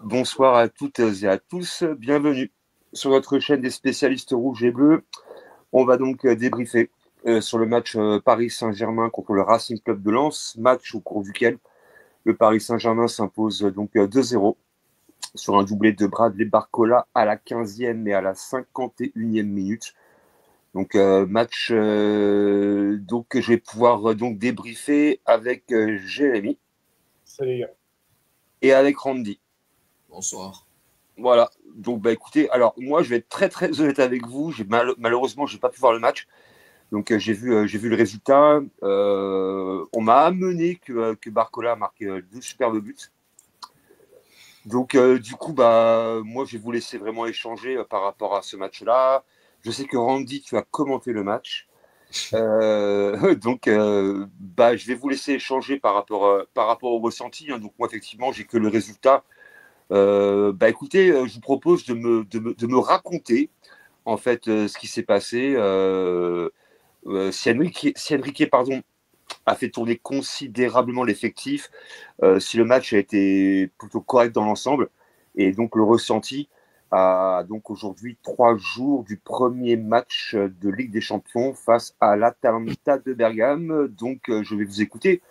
bonsoir à toutes et à tous. Bienvenue sur notre chaîne des spécialistes rouges et bleus. On va donc débriefer sur le match Paris Saint-Germain contre le Racing Club de Lens, match au cours duquel le Paris Saint-Germain s'impose donc 2-0 sur un doublé de Bradley Barcola à la 15e et à la 51e minute. Donc match donc que je vais pouvoir donc débriefer avec Jérémy. Salut les gars. Et avec Randy. Bonsoir. Voilà, donc bah écoutez, alors moi je vais être très très honnête avec vous, malheureusement j'ai pas pu voir le match, donc j'ai vu le résultat, on m'a amené que Barcola a marqué deux superbes buts, donc du coup bah moi je vais vous laisser vraiment échanger par rapport à ce match-là. Je sais que Randy tu as commenté le match, donc bah je vais vous laisser échanger par rapport au ressenti, hein. Donc moi effectivement j'ai que le résultat. Bah écoutez, je vous propose de me raconter en fait ce qui s'est passé. Si Enrique, pardon, a fait tourner considérablement l'effectif, si le match a été plutôt correct dans l'ensemble, et donc le ressenti à donc aujourd'hui 3 jours du premier match de Ligue des Champions face à l'Atalanta de Bergame. Donc je vais vous écouter.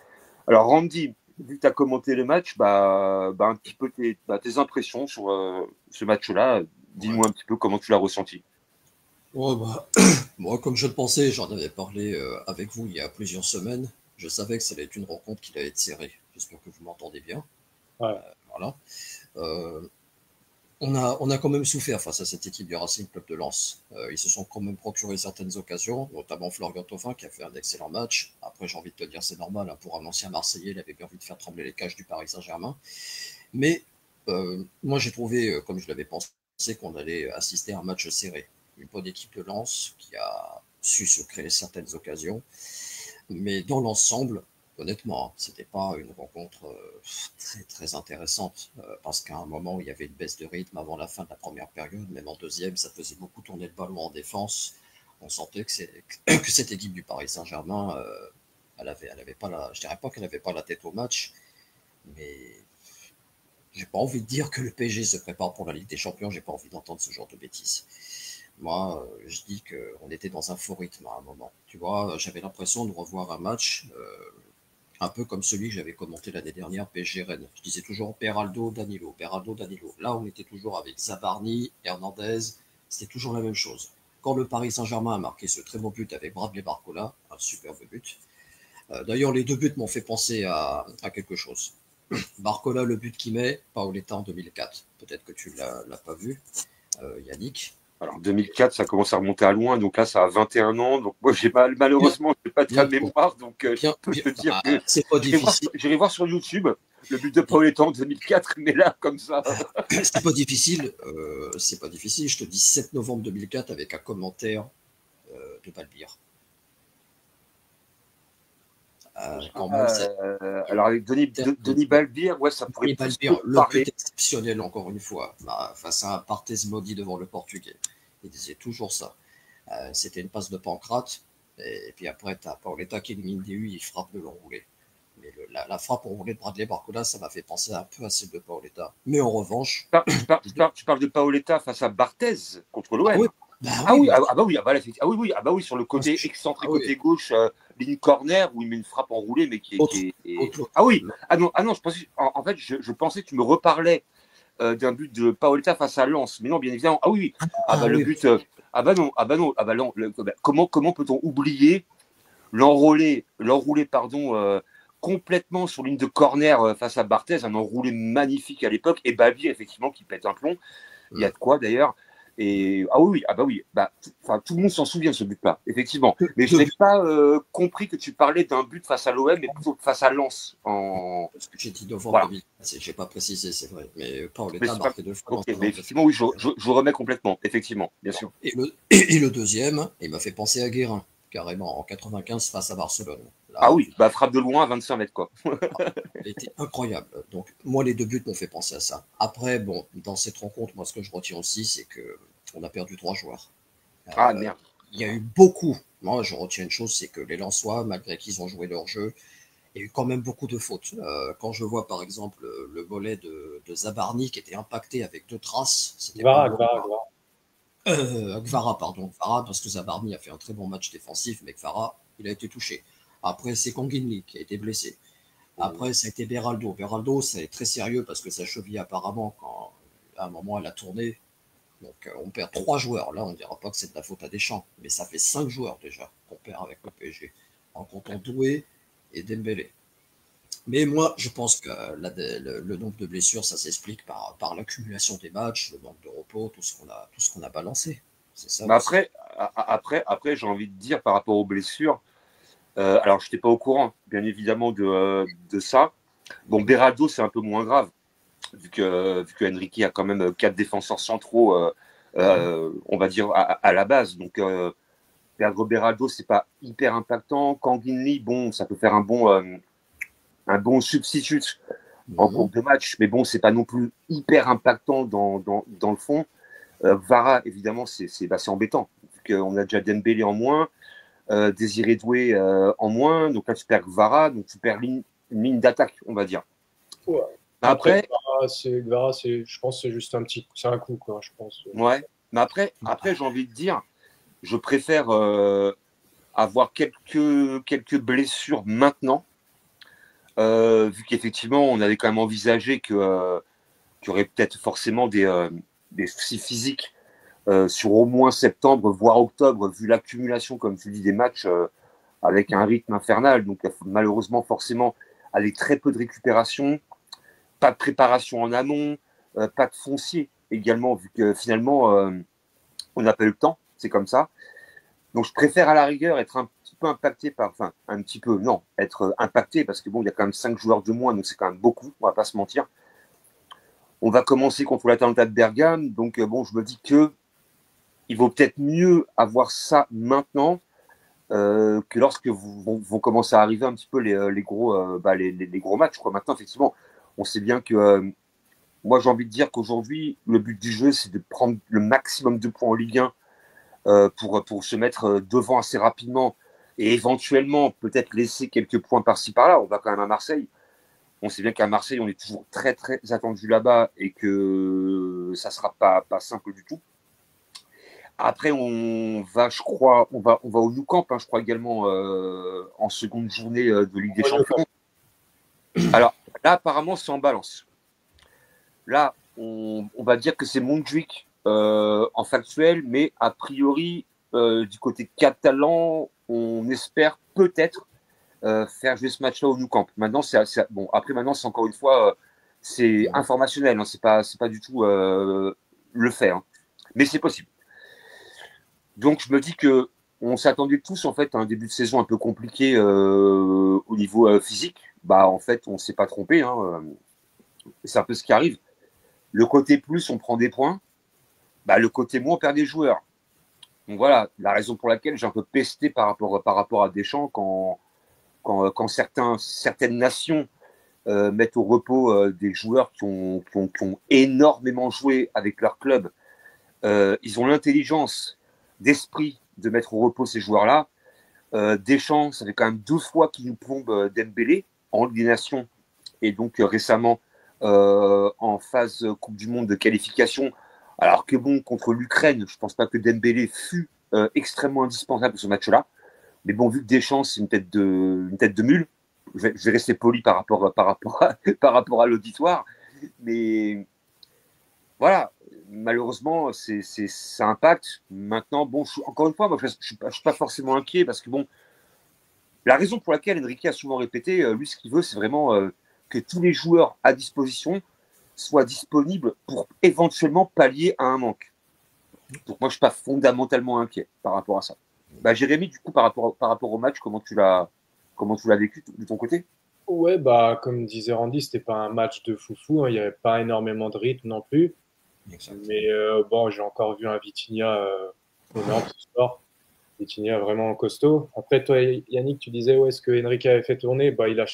Alors Randy, vu que tu as commenté le match, un petit peu tes impressions sur ce match-là. Dis-nous un petit peu comment tu l'as ressenti. Oh, bah, moi, comme je le pensais, j'en avais parlé avec vous il y a plusieurs semaines. Je savais que ça allait être une rencontre qui allait être serrée. J'espère que vous m'entendez bien. Ouais. Voilà. On a quand même souffert face à cette équipe du Racing Club de Lens. Ils se sont quand même procuré certaines occasions, notamment Florian Thauvin qui a fait un excellent match. Après, j'ai envie de te dire, c'est normal, hein, pour un ancien Marseillais, il avait bien envie de faire trembler les cages du Paris Saint-Germain. Mais moi, j'ai trouvé, comme je l'avais pensé, qu'on allait assister à un match serré. Une bonne équipe de Lens qui a su se créer certaines occasions. Mais dans l'ensemble, honnêtement, c'était pas une rencontre très très intéressante parce qu'à un moment, il y avait une baisse de rythme avant la fin de la première période, même en deuxième, ça faisait beaucoup tourner le ballon en défense. On sentait que cette équipe du Paris Saint-Germain, elle avait pas je dirais pas qu'elle avait pas la tête au match, mais j'ai pas envie de dire que le PSG se prépare pour la Ligue des Champions, j'ai pas envie d'entendre ce genre de bêtises. Moi, je dis qu'on était dans un faux rythme à un moment. Tu vois, j'avais l'impression de revoir un match un peu comme celui que j'avais commenté l'année dernière, PSG Rennes. Je disais toujours Peraldo, Danilo, Peraldo, Danilo. Là, on était toujours avec Zabarni, Hernandez, c'était toujours la même chose. Quand le Paris Saint-Germain a marqué ce très beau but avec Bradley Barcola, un superbe but. D'ailleurs, les deux buts m'ont fait penser à quelque chose. Barcola, le but qu'il met, Paoletta en 2004. Peut-être que tu l'as pas vu, Yannick. Alors 2004, ça commence à remonter à loin, donc là ça a 21 ans. Donc moi malheureusement, je n'ai pas ta Bientôt. mémoire, donc je peux te dire que C'est pas difficile. j'irai voir sur YouTube le but de Paoletta en 2004, mais là comme ça. C'est pas difficile. C'est pas difficile. Je te dis 7 novembre 2004 avec un commentaire de Balbir. Quand même, Alors avec Denis Balbir, ouais, ça pourrait Balbir, le parler. but exceptionnel encore une fois, face à un Barthez maudit devant le Portugais. Il disait toujours ça. C'était une passe de Pancrate. Et puis après, tu as Paoletta qui élimine DU, il frappe de l'enroulé. Mais la frappe enroulée de Bradley Barcola, ça m'a fait penser un peu à celle de Paoletta. Mais en revanche. Tu parles de Paoletta face à Barthez contre l'OM. Ah oui, oui, sur le côté excentré, côté gauche, ligne corner, où il met une frappe enroulée, mais qui est. Ah oui, je pensais, en fait, je pensais que tu me reparlais d'un but de Paoletta face à Lens. Mais non, bien évidemment. Ah oui. Le but. Comment peut-on oublier l'enroulé, pardon, complètement sur ligne de corner face à Barthez, un enroulé magnifique à l'époque, et Babi, effectivement, qui pète un plomb. Il y a de quoi d'ailleurs. Et tout le monde s'en souvient de ce but-là, effectivement. Mais je n'ai pas compris que tu parlais d'un but face à l'OM, mais plutôt face à Lens. Parce que j'ai dit novembre 2000, j'ai pas précisé, c'est vrai. Mais Paoletta a marqué 2 fois. Mais effectivement, oui, je remets complètement, effectivement, bien sûr. Et le deuxième, il m'a fait penser à Guérin, carrément, en 95 face à Barcelone. Là, frappe de loin à 25 mètres, quoi. Il était incroyable. Donc, moi, les deux buts m'ont fait penser à ça. Après, bon, dans cette rencontre, moi, ce que je retiens aussi, c'est qu'on a perdu 3 joueurs. Merde. Il y a eu beaucoup. Moi, je retiens une chose, c'est que les Lensois, malgré qu'ils ont joué leur jeu, Il y a eu quand même beaucoup de fautes. Quand je vois par exemple le volet de Zabarni qui était impacté avec 2 traces, c'était pas Gvara, bon. Gvara, pardon. Gvara, parce que Zabarni a fait un très bon match défensif, mais Gvara, il a été touché. Après, c'est Konginli qui a été blessé. Après, ça a été Beraldo. Beraldo, c'est très sérieux parce que sa cheville, apparemment, quand à un moment elle a tourné. Donc, on perd 3 joueurs. Là, on ne dira pas que c'est de la faute à Deschamps, mais ça fait 5 joueurs déjà qu'on perd avec le PSG, en comptant Doué et Dembélé. Mais moi, je pense que le nombre de blessures, ça s'explique par l'accumulation des matchs, le manque de repos, tout ce qu'on a balancé. C'est ça Mais aussi. après, j'ai envie de dire par rapport aux blessures, alors je n'étais pas au courant, bien évidemment, de ça. Bon, Beraldo, c'est un peu moins grave, vu que Enrique a quand même 4 défenseurs centraux, on va dire, à la base. Donc, perdre Beraldo, c'est pas hyper impactant. Kanginli, bon, ça peut faire un bon substitut en cours de match, mais bon, c'est pas non plus hyper impactant dans le fond. Vara, évidemment, c'est embêtant, vu qu'on a déjà Dembélé en moins, Désiré Doué en moins, donc là, tu perds Vara, donc tu perds une ligne d'attaque, on va dire. Ouais. Après, Gvara, je pense que c'est juste c'est un coup, quoi, je pense. ouais, mais après j'ai envie de dire, je préfère avoir quelques blessures maintenant, vu qu'effectivement, on avait quand même envisagé qu'il y aurait peut-être forcément des soucis physiques sur au moins septembre, voire octobre, vu l'accumulation, comme tu dis, des matchs avec un rythme infernal. Donc, malheureusement, forcément, avec très peu de récupération, pas de préparation en amont, pas de foncier également, vu que finalement, on n'a pas eu le temps. C'est comme ça. Donc, je préfère à la rigueur être un petit peu impacté enfin, un petit peu, non, être impacté parce que bon, il y a quand même 5 joueurs de moins, donc c'est quand même beaucoup, on va pas se mentir. On va commencer contre l'Atalanta de Bergame, donc bon, je me dis que il vaut peut-être mieux avoir ça maintenant que lorsque vont commencer à arriver un petit peu les gros matchs. Quoi. Maintenant, effectivement, on sait bien que moi, j'ai envie de dire qu'aujourd'hui, le but du jeu, c'est de prendre le maximum de points en Ligue 1 pour se mettre devant assez rapidement et éventuellement peut-être laisser quelques points par-ci par-là. On va quand même à Marseille. On sait bien qu'à Marseille, on est toujours très très attendu là-bas et que ça sera pas simple du tout. Après, on va, je crois, on va au Nou Camp, hein, je crois également en seconde journée de Ligue des Champions. Alors là, apparemment, c'est en balance. Là, on va dire que c'est Montjuic en factuel, mais a priori, du côté catalan, on espère peut-être faire jouer ce match-là au Nou Camp. Maintenant, bon. Après, maintenant, c'est encore une fois, c'est informationnel, hein, c'est pas du tout le fait, hein. Mais c'est possible. Donc, je me dis que on s'attendait tous en fait à un début de saison un peu compliqué au niveau physique. Bah, en fait, on s'est pas trompé, hein, c'est un peu ce qui arrive. Le côté plus, on prend des points. Bah, le côté moins, on perd des joueurs. Donc voilà, la raison pour laquelle j'ai un peu pesté par rapport à Deschamps quand certaines nations mettent au repos des joueurs qui ont énormément joué avec leur club. Ils ont l'intelligence d'esprit de mettre au repos ces joueurs-là. Deschamps, ça fait quand même 2 fois qu'il nous plombe Dembélé en Ligue des Nations et donc récemment en phase Coupe du Monde de qualification. Alors que bon, contre l'Ukraine, je pense pas que Dembélé fut extrêmement indispensable pour ce match-là. Mais bon, vu que Deschamps, c'est une tête de mule, je vais rester poli par rapport à l'auditoire. Mais voilà, malheureusement, ça impacte. Maintenant, bon, encore une fois, moi, je ne suis pas forcément inquiet parce que bon, la raison pour laquelle Enrique a souvent répété, lui, ce qu'il veut, c'est vraiment que tous les joueurs à disposition soient disponibles pour éventuellement pallier à un manque. Donc moi, je ne suis pas fondamentalement inquiet par rapport à ça. Bah, Jérémy, du coup, par rapport au match, comment tu l'as vécu de ton côté? Ouais, bah, comme disait Randy, c'était pas un match de foufou, hein, il n'y avait pas énormément de rythme non plus. Exact. Mais bon, j'ai encore vu un Vitinha énorme ce soir. Vitinha vraiment costaud. Après, toi, Yannick, tu disais où est-ce que Enrique avait fait tourner? Bah, il a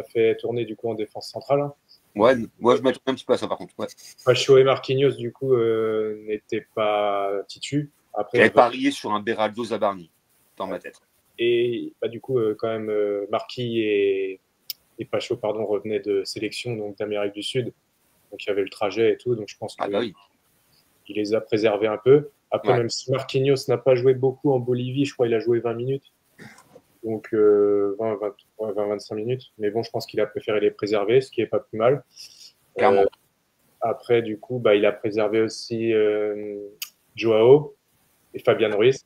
fait tourner du coup en défense centrale, hein. Ouais, moi, je m'attendais un petit peu à ça, par contre. Ouais. Pacho et Marquinhos, du coup, n'étaient pas titus. Après, J'avais parié sur un Beraldo Zabarni dans ma tête. et bah, du coup, quand même, Marquis et Et Pacho, pardon, revenait de sélection, donc d'Amérique du Sud. Donc il y avait le trajet et tout. Donc je pense Ah bah oui. qu'il les a préservés un peu. Après, Ouais. même si Marquinhos n'a pas joué beaucoup en Bolivie, je crois qu'il a joué 20 minutes. Donc 20-25 minutes. Mais bon, je pense qu'il a préféré les préserver, ce qui n'est pas plus mal. Clairement. Après, du coup, bah, il a préservé aussi Joao et Fabian Ruiz.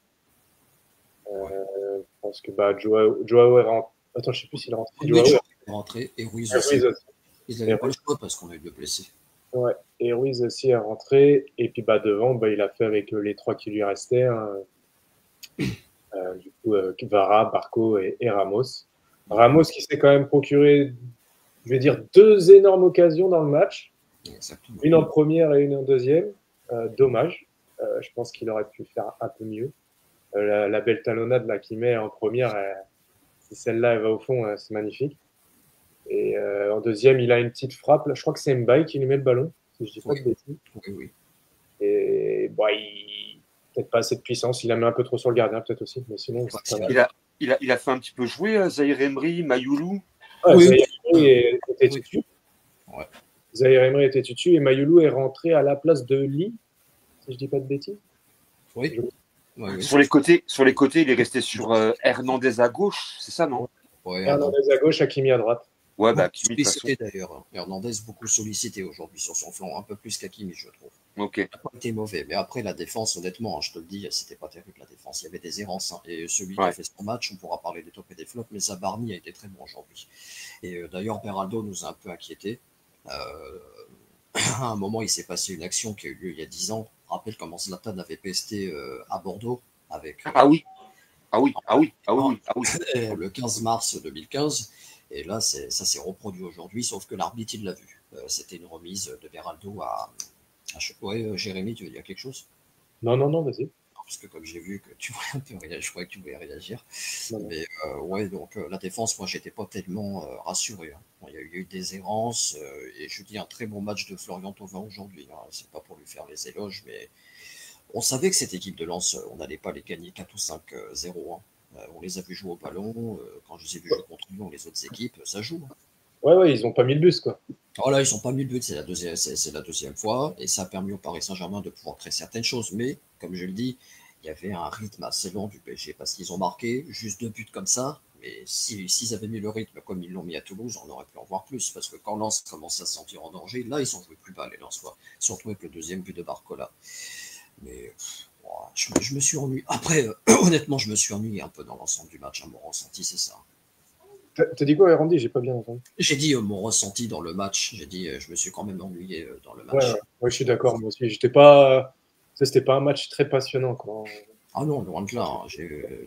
Je pense que bah, Joao est rentré. Attends, je sais plus s'il est rentré. Joao Mitch est rentré et Ruiz aussi. aussi. Ils n'avaient pas le choix parce qu'on a eu deux blessés. Ouais. Et Ruiz aussi est rentré. Et puis bah, devant, bah, il a fait avec les trois qui lui restaient. Hein. Du coup, Vara, Barco et Ramos. Ramos qui s'est quand même procuré, je vais dire, 2 énormes occasions dans le match. Exactement. Une en première et une en deuxième. Dommage. Je pense qu'il aurait pu faire un peu mieux. La belle talonnade là, qu'il met en première, si celle-là elle va au fond, c'est magnifique. Et en deuxième, il a une petite frappe. Là, je crois que c'est Mbaye qui lui met le ballon, si je dis pas de bêtises. Oui. Et bon, peut-être pas assez de puissance. Il la met un peu trop sur le gardien, peut-être aussi. Mais sinon, il a fait un petit peu jouer Zahir Emery, Mayoulou. Ouais, Zahir Emery était tutu. Ouais. Zahir Emery était tutu et Mayoulou est rentré à la place de Lee, si je dis pas de bêtises. Oui. Sur les côtés, il est resté sur Hernandez à gauche, c'est ça, non? Ouais, Hernandez à gauche, Hakimi à droite. Ouais, bah Hakimi, de toute façon. D'ailleurs. Hernandez beaucoup sollicité aujourd'hui sur son flanc, un peu plus qu'Hakimi, je trouve. Ok. Il n'a pas été mauvais, mais après la défense, honnêtement, je te le dis, c'était pas terrible la défense. Il y avait des errances. Hein. Et celui qui a fait son match, on pourra parler des tops et des flops, mais Zabarni a été très bon aujourd'hui. Et d'ailleurs, Beraldo nous a un peu inquiétés. À un moment, il s'est passé une action qui a eu lieu il y a 10 ans. Je rappelle comment Zlatan avait pesté à Bordeaux avec. Ah oui. Le 15 mars 2015. Et là, ça s'est reproduit aujourd'hui, sauf que l'arbitre, il l'a vu. C'était une remise de Beraldo à Jérémy, tu veux dire quelque chose? Non, vas-y. Parce que comme j'ai vu que tu voulais un peu réagir, je croyais que tu voulais réagir. Non. Mais donc la défense, moi, j'étais pas tellement rassuré. Hein. Bon, il y a eu des errances et je dis un très bon match de Florian Thauvin aujourd'hui. Hein. C'est pas pour lui faire les éloges, mais on savait que cette équipe de Lens, on n'allait pas les gagner 4 ou 5-0. Hein. On les a vus jouer au ballon. Quand je les ai vus jouer contre Lyon, les autres équipes, ça joue. Hein. Ouais, ils n'ont pas mis le bus, quoi. Voilà, ils n'ont pas mis le but, c'est la deuxième fois, et ça a permis au Paris Saint-Germain de pouvoir créer certaines choses. Mais, comme je le dis, il y avait un rythme assez long du PSG, parce qu'ils ont marqué juste 2 buts comme ça, mais s'ils avaient mis le rythme comme ils l'ont mis à Toulouse, on aurait pu en voir plus, parce que quand Lens commence à se sentir en danger, là, ils sont joués plus bas, les Lensois, surtout avec le deuxième but de Barcola. Mais je me suis ennuyé. Après, honnêtement, je me suis ennuyé un peu dans l'ensemble du match, mon ressenti, c'est ça. T'as dit quoi, Randy? J'ai pas bien entendu. J'ai dit mon ressenti dans le match. J'ai dit je me suis quand même ennuyé dans le match. Ouais, je suis d'accord. Moi aussi, c'était pas un match très passionnant, quoi. Ah non, loin de là. Hein.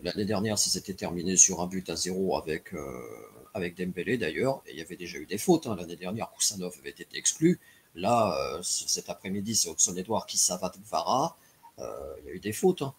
L'année dernière, ça s'était terminé sur un but à 0 avec Dembélé d'ailleurs, et il y avait déjà eu des fautes. Hein. L'année dernière, Koussanov avait été exclu. Là, cet après-midi, c'est Hudson-Edouard qui savate Vara. Il y a eu des fautes. Hein.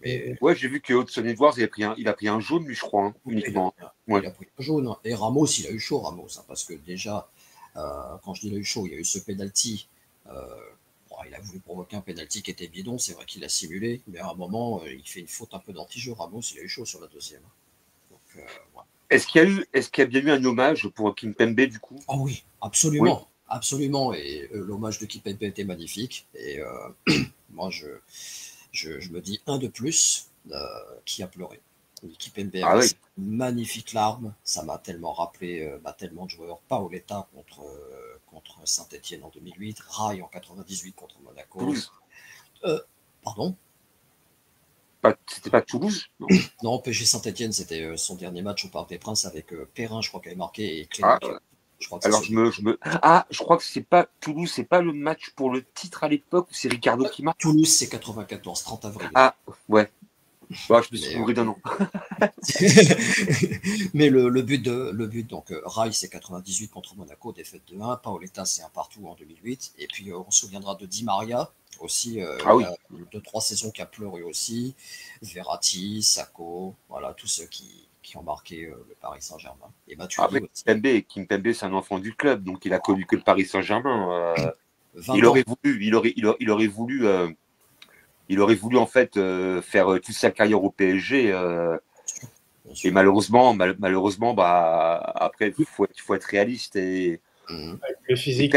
Mais... Ouais, j'ai vu que Hudson-Edouard, il a pris un jaune, lui, je crois, hein, uniquement. Il a pris un jaune. Hein. Et Ramos, il a eu chaud, Ramos, hein, parce que déjà, quand je dis il a eu chaud, il y a eu ce penalty. Il a voulu provoquer un penalty qui était bidon, c'est vrai qu'il a simulé, mais à un moment, il fait une faute un peu d'anti-jeu. Ramos, il a eu chaud sur la deuxième. Donc, ouais. Est-ce qu'il y a bien eu un hommage pour Kimpembe, du coup? Oh oui, absolument. Oui. Absolument. Et l'hommage de Kimpembe était magnifique. Et moi, je me dis un de plus qui a pleuré. Kimpembe avait une magnifique larme. Ça m'a tellement rappelé tellement de joueurs. Paoletta contre Saint-Etienne en 2008, Rai en 98 contre Monaco. Toulouse. Pardon? C'était pas Toulouse? Non, PSG Saint-Etienne, c'était son dernier match au Parc des Princes avec Perrin, je crois, qui avait marqué, et Clément. Je crois que c'est pas Toulouse, c'est pas le match pour le titre à l'époque où c'est Ricardo qui marque. Toulouse, c'est 94, 30 avril. Ah, ouais. Ouais, je me suis bourré d'un an. Mais le but, donc, Rai, c'est 98 contre Monaco, défaite de 1. Paoletta, c'est un partout en 2008. Et puis, on se souviendra de Di Maria, aussi, il y a 2-3 saisons qui a pleuré aussi. Verratti, Sacco, voilà, tous ceux qui ont marqué le Paris Saint-Germain. Et Kimpembe, c'est un enfant du club, donc il a connu que le Paris Saint-Germain. Il aurait voulu en fait faire toute sa carrière au PSG. Et malheureusement, après, il faut être réaliste et le physique.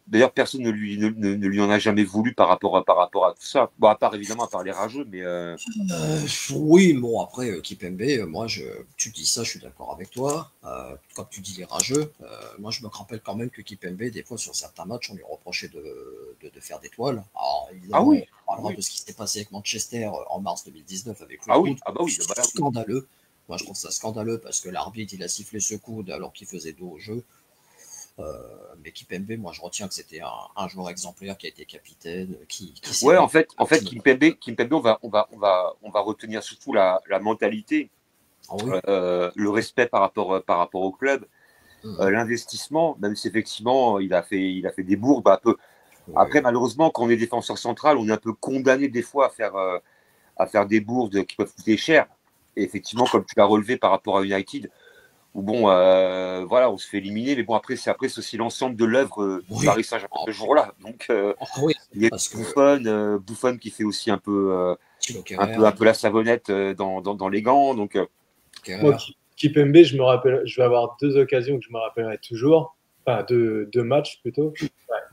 D'ailleurs, personne ne lui en a jamais voulu par rapport à tout ça. Bon, à part évidemment, à part les rageux, mais. Oui, bon, après, Kipembe, moi, tu dis ça, je suis d'accord avec toi. Quand tu dis les rageux, moi, je me rappelle quand même que Kipembe, des fois, sur certains matchs, on lui reprochait de faire des toiles. Alors, évidemment, on parlera de ce qui s'est passé avec Manchester en mars 2019 avec le coude. C'est scandaleux. Moi, je trouve ça scandaleux parce que l'arbitre, il a sifflé ce coude alors qu'il faisait dos au jeu. Mais Kipembe, moi je retiens que c'était un joueur exemplaire qui a été capitaine. En fait, Kipembe, on va retenir surtout la mentalité, le respect par rapport au club, l'investissement, même si effectivement il a fait des bourdes un peu. Après, malheureusement, quand on est défenseur central, on est un peu condamné des fois à faire des bourdes qui peuvent coûter cher. Et effectivement, comme tu l'as relevé par rapport à United, où bon, voilà, on se fait éliminer, mais bon, après, c'est aussi l'ensemble de l'œuvre du Paris Saint-Germain ce jour-là. Donc, il y a Buffon qui fait aussi un peu la savonnette dans les gants. Donc, moi, Kipembe, je me rappelle, je vais avoir 2 occasions que je me rappellerai toujours, enfin 2 matchs plutôt.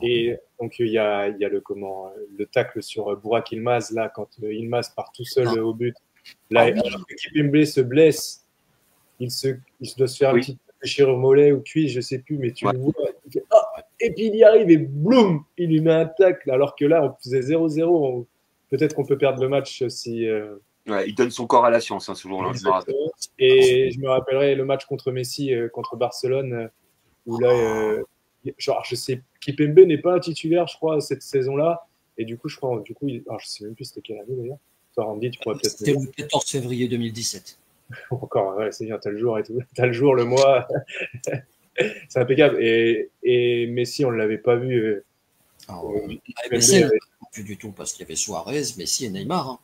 Et donc il y a le tacle sur Burak Yılmaz là, quand Yılmaz part tout seul au but. Là, alors que Kipembe se blesse. Il doit se faire un petit déchirure mollet ou cuisse, je sais plus, mais tu le vois. Il fait, et puis il y arrive et boum, il lui met un tacle. Alors que là, on faisait 0-0. Peut-être qu'on peut perdre le match si. Il donne son corps à la science ce jour-là. Et je me rappellerai le match contre Messi, contre Barcelone, où là, je sais, Kipembe n'est pas un titulaire, je crois, cette saison-là. Et du coup, je sais même plus c'était quelle année d'ailleurs. Toi, Randy, tu pourrais peut-être. C'était le 14 février 2017. Encore, c'est bien, t'as le jour et tout. T'as le jour, le mois. C'est impeccable. Et Messi, on ne l'avait pas vu. Messi, plus du tout, parce qu'il y avait Suarez, Messi et Neymar.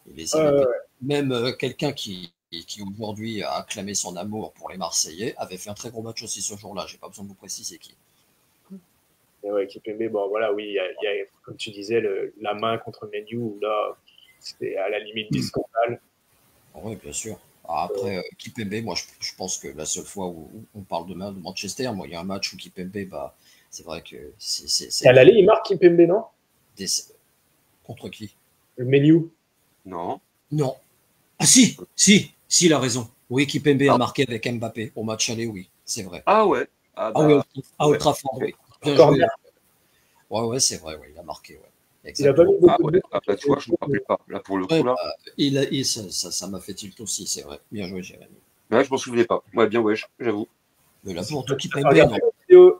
Même quelqu'un qui aujourd'hui a acclamé son amour pour les Marseillais avait fait un très gros match aussi ce jour-là. J'ai pas besoin de vous préciser qui. Et Kipembe, bon voilà, oui, il y a, comme tu disais, la main contre Menu, où là, c'était à la limite du scandale. Oui, bien sûr. Après, Kipembe, moi, je pense que la seule fois où on parle de Manchester, moi, il y a un match où Kipembe, c'est vrai que c'est à l'aller, il marque Kipembe, non? Contre qui? Le Menu. Non. Ah si, il a raison. Oui, Kipembe a marqué avec Mbappé au match aller, oui, c'est vrai. Ah ouais. Oui, à Old Trafford, oui. Bien joué. Ouais, c'est vrai, il a marqué, ouais. Exactement. Il a pas mis beaucoup de tu vois, je ne me rappelle pas. Là, pour le coup, là. Ça m'a fait tilt aussi, c'est vrai. Bien joué, Jérémy. Ouais, je m'en souvenais pas. Ouais, bien, ouais, j'avoue. Mais là, pour tout Kipembe,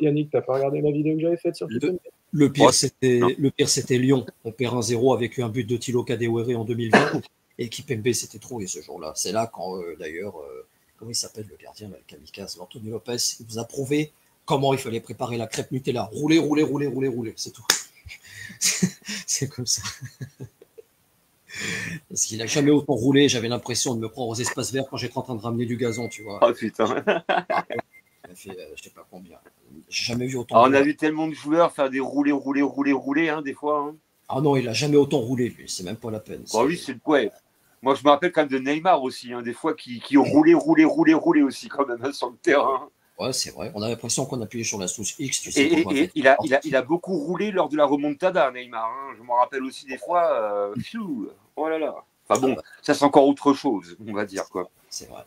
Yannick, t'as pas regardé la vidéo que j'avais faite sur Kipembe? Le pire, c'était Lyon. On perd 1-0 avec un but de Thilo Kadewere en 2020. Et Kipembe s'était trouvé ce jour-là. C'est là quand, d'ailleurs, comment il s'appelle le gardien, le kamikaze, Antonio Lopez, il vous a prouvé comment il fallait préparer la crêpe Nutella. Rouler, c'est tout. C'est comme ça. Parce qu'il n'a jamais autant roulé. J'avais l'impression de me prendre aux espaces verts quand j'étais en train de ramener du gazon, tu vois. Oh putain. Il a fait, je sais pas combien. J'ai jamais vu autant. Alors, on a vu tellement de joueurs faire des roulés, hein, des fois. Hein. Ah non, il a jamais autant roulé, lui. C'est même pas la peine. Bon, lui, c'est ouais. Moi, je me rappelle quand même de Neymar aussi, hein, des fois qui roulait aussi quand même hein, sur le terrain. Ouais, c'est vrai. On a l'impression qu'on appuyait sur la touche X. Tu sais, et il a beaucoup roulé lors de la remontada, Neymar. Hein. Je me rappelle aussi des fois. Oh là là. Enfin bon, ça c'est encore autre chose, on va dire quoi. C'est vrai.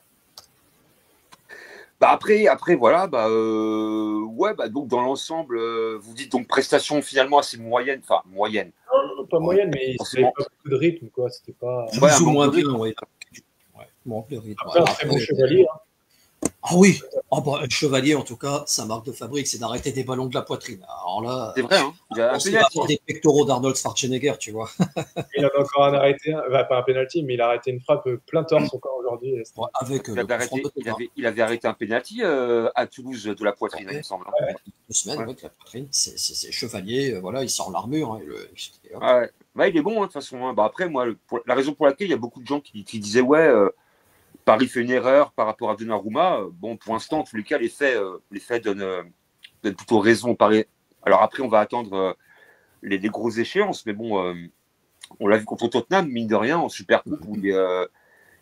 Après voilà, donc dans l'ensemble, vous dites donc prestation finalement assez moyenne, enfin moyenne. Non, pas moyenne, mais c'était pas beaucoup de rythme, quoi. C'était pas. Plus ou moins bien, ouais. Manque de rythme. Après, un très bon Chevalier. Hein. Ah oui, Chevalier, en tout cas, sa marque de fabrique, c'est d'arrêter des ballons de la poitrine. Alors là, c'est vrai, hein. Il a des pectoraux d'Arnold Schwarzenegger, tu vois. Il avait encore arrêté, pas un penalty, mais il a arrêté une frappe plein torse encore aujourd'hui. Il avait arrêté un penalty à Toulouse de la poitrine, il me semble. Ouais. 2 semaines, avec la poitrine, c'est Chevalier, voilà, il sort l'armure. Il est bon, hein, de toute façon. Hein. Après, moi, la raison pour laquelle il y a beaucoup de gens qui disaient, Paris fait une erreur par rapport à Donnarumma. Bon, pour l'instant, en tous les cas, les faits donnent plutôt raison au Paris. Alors après, on va attendre les grosses échéances. Mais bon, on l'a vu contre Tottenham, mine de rien, en Super Coupe, où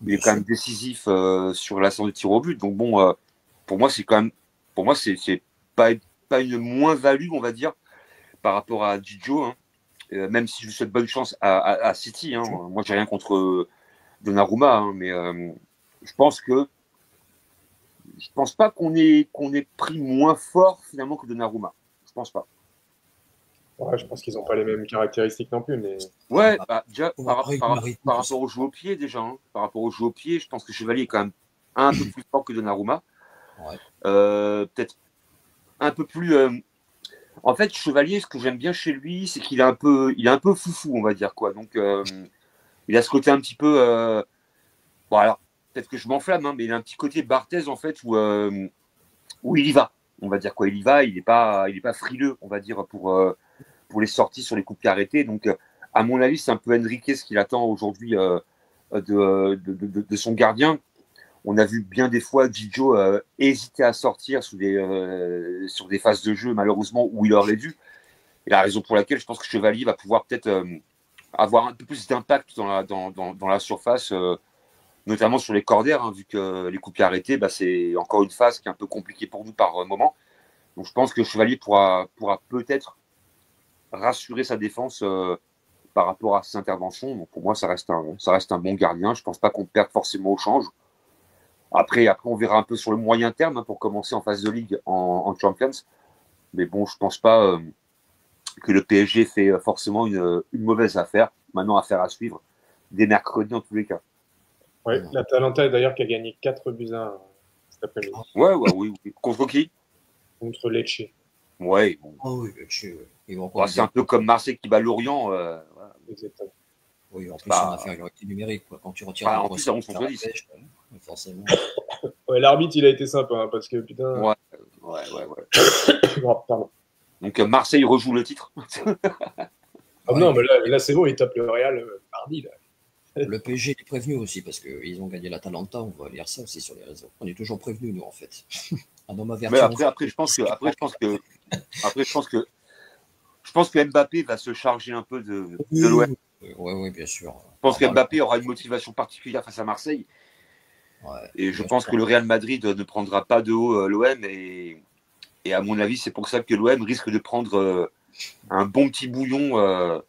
il est quand même décisif sur l'ascent de tir au but. Donc bon, pour moi, c'est pas une moins-value, on va dire, par rapport à Gigio, hein. Même si je lui souhaite bonne chance à City. Hein. Moi, j'ai rien contre Donnarumma, hein, mais je pense pas qu'on ait pris moins fort finalement que Donnarumma. Je pense pas. Ouais, je pense qu'ils n'ont pas les mêmes caractéristiques non plus, mais Ouais, déjà par rapport au jeu au pied déjà, hein, par rapport au jeu au pied, je pense que Chevalier est quand même un peu plus fort que Donnarumma. Ouais. Peut-être un peu plus. En fait, Chevalier, ce que j'aime bien chez lui, c'est qu'il est un peu foufou, on va dire quoi. Donc, il a ce côté un petit peu. Bon, alors, peut-être que je m'enflamme, hein, mais il a un petit côté Barthez, en fait, où il y va. On va dire quoi, il y va, il n'est pas frileux, on va dire, pour les sorties sur les coups de pied arrêtés. Donc, à mon avis, c'est un peu Enrique ce qu'il attend aujourd'hui de son gardien. On a vu bien des fois Gigio hésiter à sortir sur des phases de jeu, malheureusement, où il aurait dû. Et la raison pour laquelle je pense que Chevalier va pouvoir peut-être avoir un peu plus d'impact dans la surface, notamment sur les corners, hein, vu que les coups de pied arrêtés, c'est encore une phase qui est un peu compliquée pour nous par moment. Donc je pense que Chevalier pourra peut-être rassurer sa défense par rapport à ses interventions. Donc pour moi, ça reste un bon gardien. Je ne pense pas qu'on perde forcément au change. Après, on verra un peu sur le moyen terme, hein, pour commencer en phase de ligue en Champions. Mais bon, je ne pense pas que le PSG fait forcément une mauvaise affaire. Maintenant, affaire à suivre dès mercredi en tous les cas. Oui, l'Atalanta d'ailleurs qui a gagné 4-1 cet après-midi. Oui. Contre qui? Contre Lecce. Ouais. Bon. Oh, oui, C'est un peu comme Marseille qui bat Lorient. Voilà. Exactement. Oui, en plus, en infériorité numérique, quoi. Quand tu retires en plus, ça 11 contre 10. Forcément. Ouais, l'arbitre, il a été sympa, hein, parce que putain. Ouais. Oh, pardon. Donc, Marseille rejoue le titre. Non, mais là c'est bon, il tape le Real mardi. Là. Le PSG est prévenu aussi, parce qu'ils ont gagné l'Atalanta. On va lire ça aussi sur les réseaux. On est toujours prévenus, nous, en fait. Un homme averti. Mais après, je pense que Mbappé va se charger un peu de l'OM. Oui, bien sûr. Je pense qu'Mbappé aura une motivation particulière face à Marseille. Ouais, et je pense que le Real Madrid ne prendra pas de haut l'OM. Et à mon avis, c'est pour ça que l'OM risque de prendre un bon petit bouillon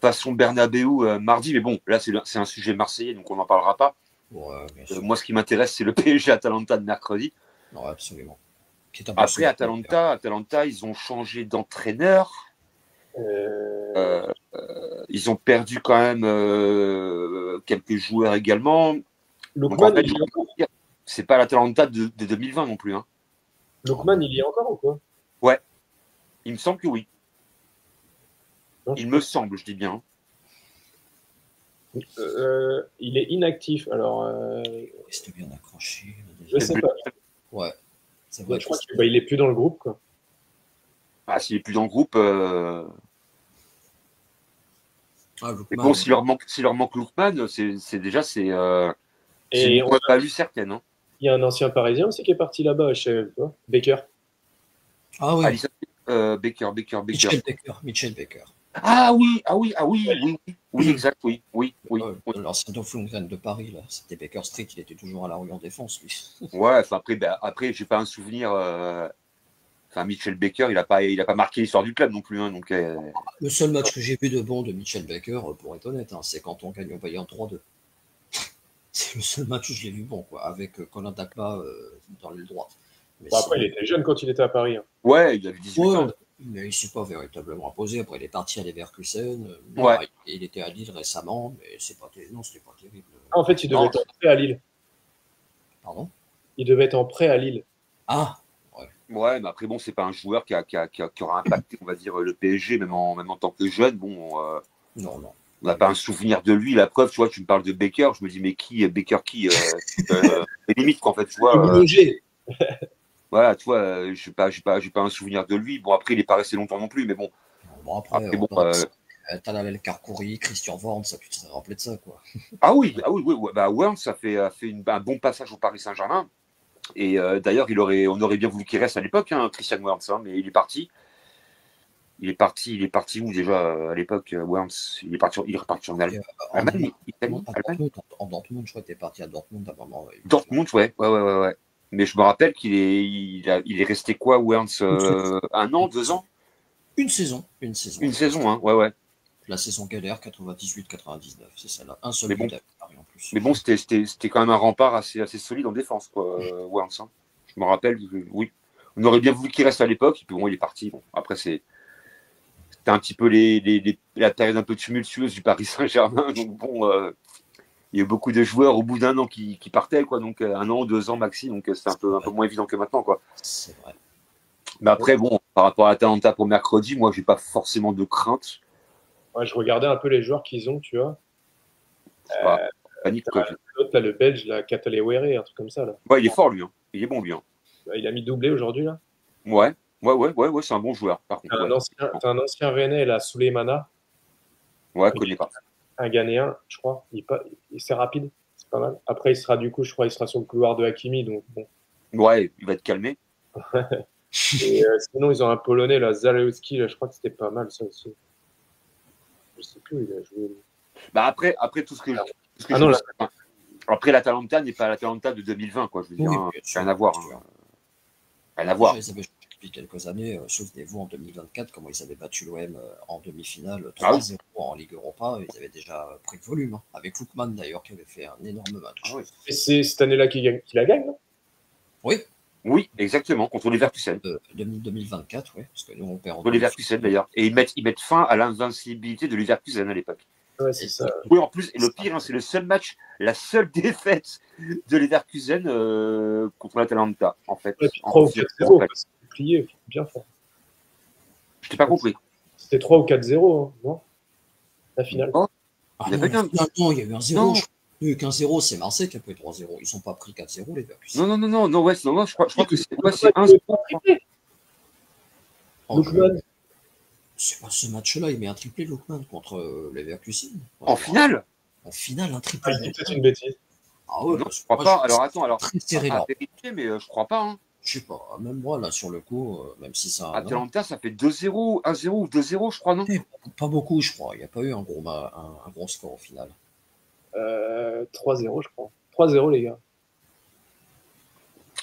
façon Bernabeu mardi. Mais bon, là, c'est un sujet marseillais, donc on n'en parlera pas. Ouais, moi, ce qui m'intéresse, c'est le PSG Atalanta de mercredi. Non, absolument. Après, Atalanta, ils ont changé d'entraîneur. Ils ont perdu quand même quelques joueurs également. Donc, en fait, c'est pas l'Atalanta de 2020 non plus. Hein. Lookman, il y est encore ou quoi? Ouais, il me semble que oui. Il me semble, je dis bien. Il est inactif, alors. C'était bien accroché. Je sais pas. Ouais. C'est vrai. Je crois qu'il est plus dans le groupe, quoi. Ah, s'il est plus dans le groupe. Mais bon, s'il leur manque Lookman, c'est déjà une value certaine. Hein. Il y a un ancien Parisien aussi qui est parti là-bas, chez Baker. Ah oui. Baker. Mitchell Baker. Ah oui, exact, oui. L'ancien Doflongren de Paris, là, c'était Baker Street, il était toujours à la rue en défense, lui. Ouais, après, j'ai pas un souvenir. Mitchell Baker, il a pas marqué l'histoire du club non plus. Hein, donc, le seul match que j'ai vu de bon de Mitchell Baker, pour être honnête, hein, c'est quand on gagne au Bayern 3-2. C'est le seul match où je l'ai vu bon, quoi, avec Colin Dagba dans l'aile droite. Mais après, il était jeune quand il était à Paris. Hein. Ouais, il avait 18 ans. Mais il ne s'est pas véritablement imposé. Après, il est parti à Leverkusen. Ouais. Il était à Lille récemment, mais c'était pas terrible. En fait, il devait être en prêt à Lille. Pardon? Il devait être en prêt à Lille. Ah, ouais, mais après, bon, c'est pas un joueur qui aura impacté, on va dire, le PSG, même en tant que jeune. Bon, non. On n'a pas un souvenir de lui. La preuve, tu vois, tu me parles de Baker, je me dis, mais Baker qui limite, quoi, en fait, tu vois. Voilà, tu vois, j'ai pas un souvenir de lui. Bon, après, il est pas resté longtemps non plus, mais bon. Après Talal Karkouri, Christian Worm, ça tu te serais rappelé de ça, quoi. Ah oui. Worm, ça fait un bon passage au Paris Saint-Germain. Et d'ailleurs, on aurait bien voulu qu'il reste à l'époque, hein, Christian Worm, mais il est parti. Il est parti où déjà à l'époque, Worms? Il est reparti en Allemagne. Allemagne, Italie, Allemagne. En Dortmund, je crois qu'il était parti à Dortmund à un moment. Ouais, Dortmund, ouais. Mais je me rappelle il est resté quoi, Worms, 1 an, 2 ans? Une saison. Une saison, hein, ouais. La saison galère, 98-99, c'est celle-là. Un seul Mais but bon, avec Paris en plus. mais bon, c'était quand même un rempart assez solide en défense, quoi, Worms. Hein. Je me rappelle, oui. On aurait bien voulu qu'il reste à l'époque, et puis bon, il est parti. Bon, après, c'était un petit peu la période un peu tumultueuse du Paris Saint-Germain. Donc bon, il y a eu beaucoup de joueurs au bout d'1 an qui partaient, quoi. Donc 1 an, 2 ans maxi, donc c'est un peu moins évident que maintenant, quoi. C'est vrai. Mais après, bon, par rapport à l'Atalanta pour mercredi, moi, j'ai pas forcément de crainte. Ouais, je regardais un peu les joueurs qu'ils ont, tu vois. C'est pas panique, quoi. L'autre, là, le Belge, là, Katalewere, un truc comme ça. Là. Ouais, il est fort, lui. Hein. Il est bon, lui. Hein. Il a mis doublé aujourd'hui, là. Ouais, c'est un bon joueur, par contre. T'as un ancien Rennais, là, Souleymana. Ouais, je connais pas. Un Ghanéen, je crois. C'est rapide, c'est pas mal. Après, il sera sur le couloir de Hakimi, donc bon. Ouais, il va être calmé. Et sinon, ils ont un Polonais, là, Zalewski, là, je crois que c'était pas mal, ça aussi. Je sais plus où il a joué. Bah après tout ce que après l'Atalanta n'est pas l'Atalanta de 2020, quoi. Je veux dire, rien à voir. Rien à voir. Ils avaient joué depuis quelques années, souvenez-vous, en 2024, comment ils avaient battu l'OM en demi-finale 3-0 en Ligue Europa. Ils avaient déjà pris le volume, hein, avec Lookman d'ailleurs, qui avait fait un énorme match. Et c'est cette année-là qu'il la gagne, non? Oui, exactement, contre les Leverkusen. 2024, oui, parce que nous on perd en contre les Leverkusen d'ailleurs. Et ils mettent fin à l'invincibilité de Leverkusen à l'époque. Ouais, c'est ça. Oui, en plus, et le pire, hein, c'est le seul match, la seule défaite de Leverkusen contre l'Atalanta, en fait. Ouais, 3 ou 4-0, c'est plié, bien fort. Je t'ai pas compris. C'était 3 ou 4-0, hein, non? La finale. Non, il y a eu un 0. Il n'y a eu qu'un 0, c'est Marseille qui a pris 3-0. Ils ne sont pas pris 4-0, les Leverkusen. Non, je crois que c'est 1-0. C'est pas ce match-là, il met un triplé Lookman contre les Leverkusen. En finale? En finale, un triplé. Je dis peut-être une bêtise. Ah ouais, non, je crois pas. Alors attends, très serré là. Vérifier, mais je crois pas. Hein. Je sais pas, même moi là sur le coup, même si ça. Atalanta, ça fait 2-0, 1-0 ou 2-0, je crois, non? Pas beaucoup, je crois. Il n'y a pas eu un gros score au final. 3-0, je crois. 3-0, les gars.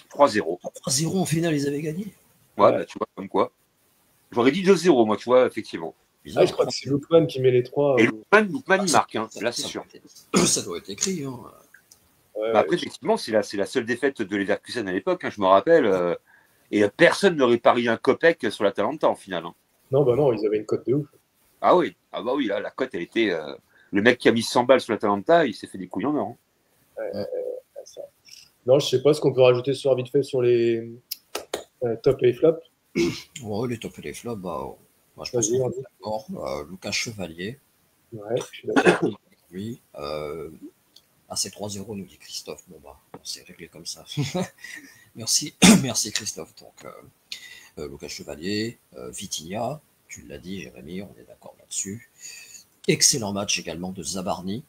3-0. 3-0 en finale, ils avaient gagné. Ouais, bah tu vois, comme quoi. J'aurais dit 2-0, moi, tu vois, effectivement. Bizarre, je crois que c'est Lookman qui met les 3. Et Lookman il marque, hein. Là, c'est sûr. Ça doit être écrit. Hein. Bah après, effectivement, c'est la seule défaite de Leverkusen à l'époque, hein, je me rappelle. Et personne n'aurait parié un copec sur l'Atalanta en finale. Hein. Non, bah non, ils avaient une cote de ouf. Ah oui, là, la cote, elle était. Le mec qui a mis 100 balles sur l'Atalanta, il s'est fait des couilles en or. Hein. Non, je sais pas ce qu'on peut rajouter sur vite fait sur les top et les flops. Ouais, les top et les flops, bah, moi, je pense qu'on est d'accord. Lucas Chevalier. Ouais, je suis d'accord. Oui. C'est 3-0, nous dit Christophe. Bon, bah, c'est réglé comme ça. Merci Christophe. Donc, Lucas Chevalier, Vitinha, tu l'as dit, Jérémy, on est d'accord là-dessus. Excellent match également de Zabarni.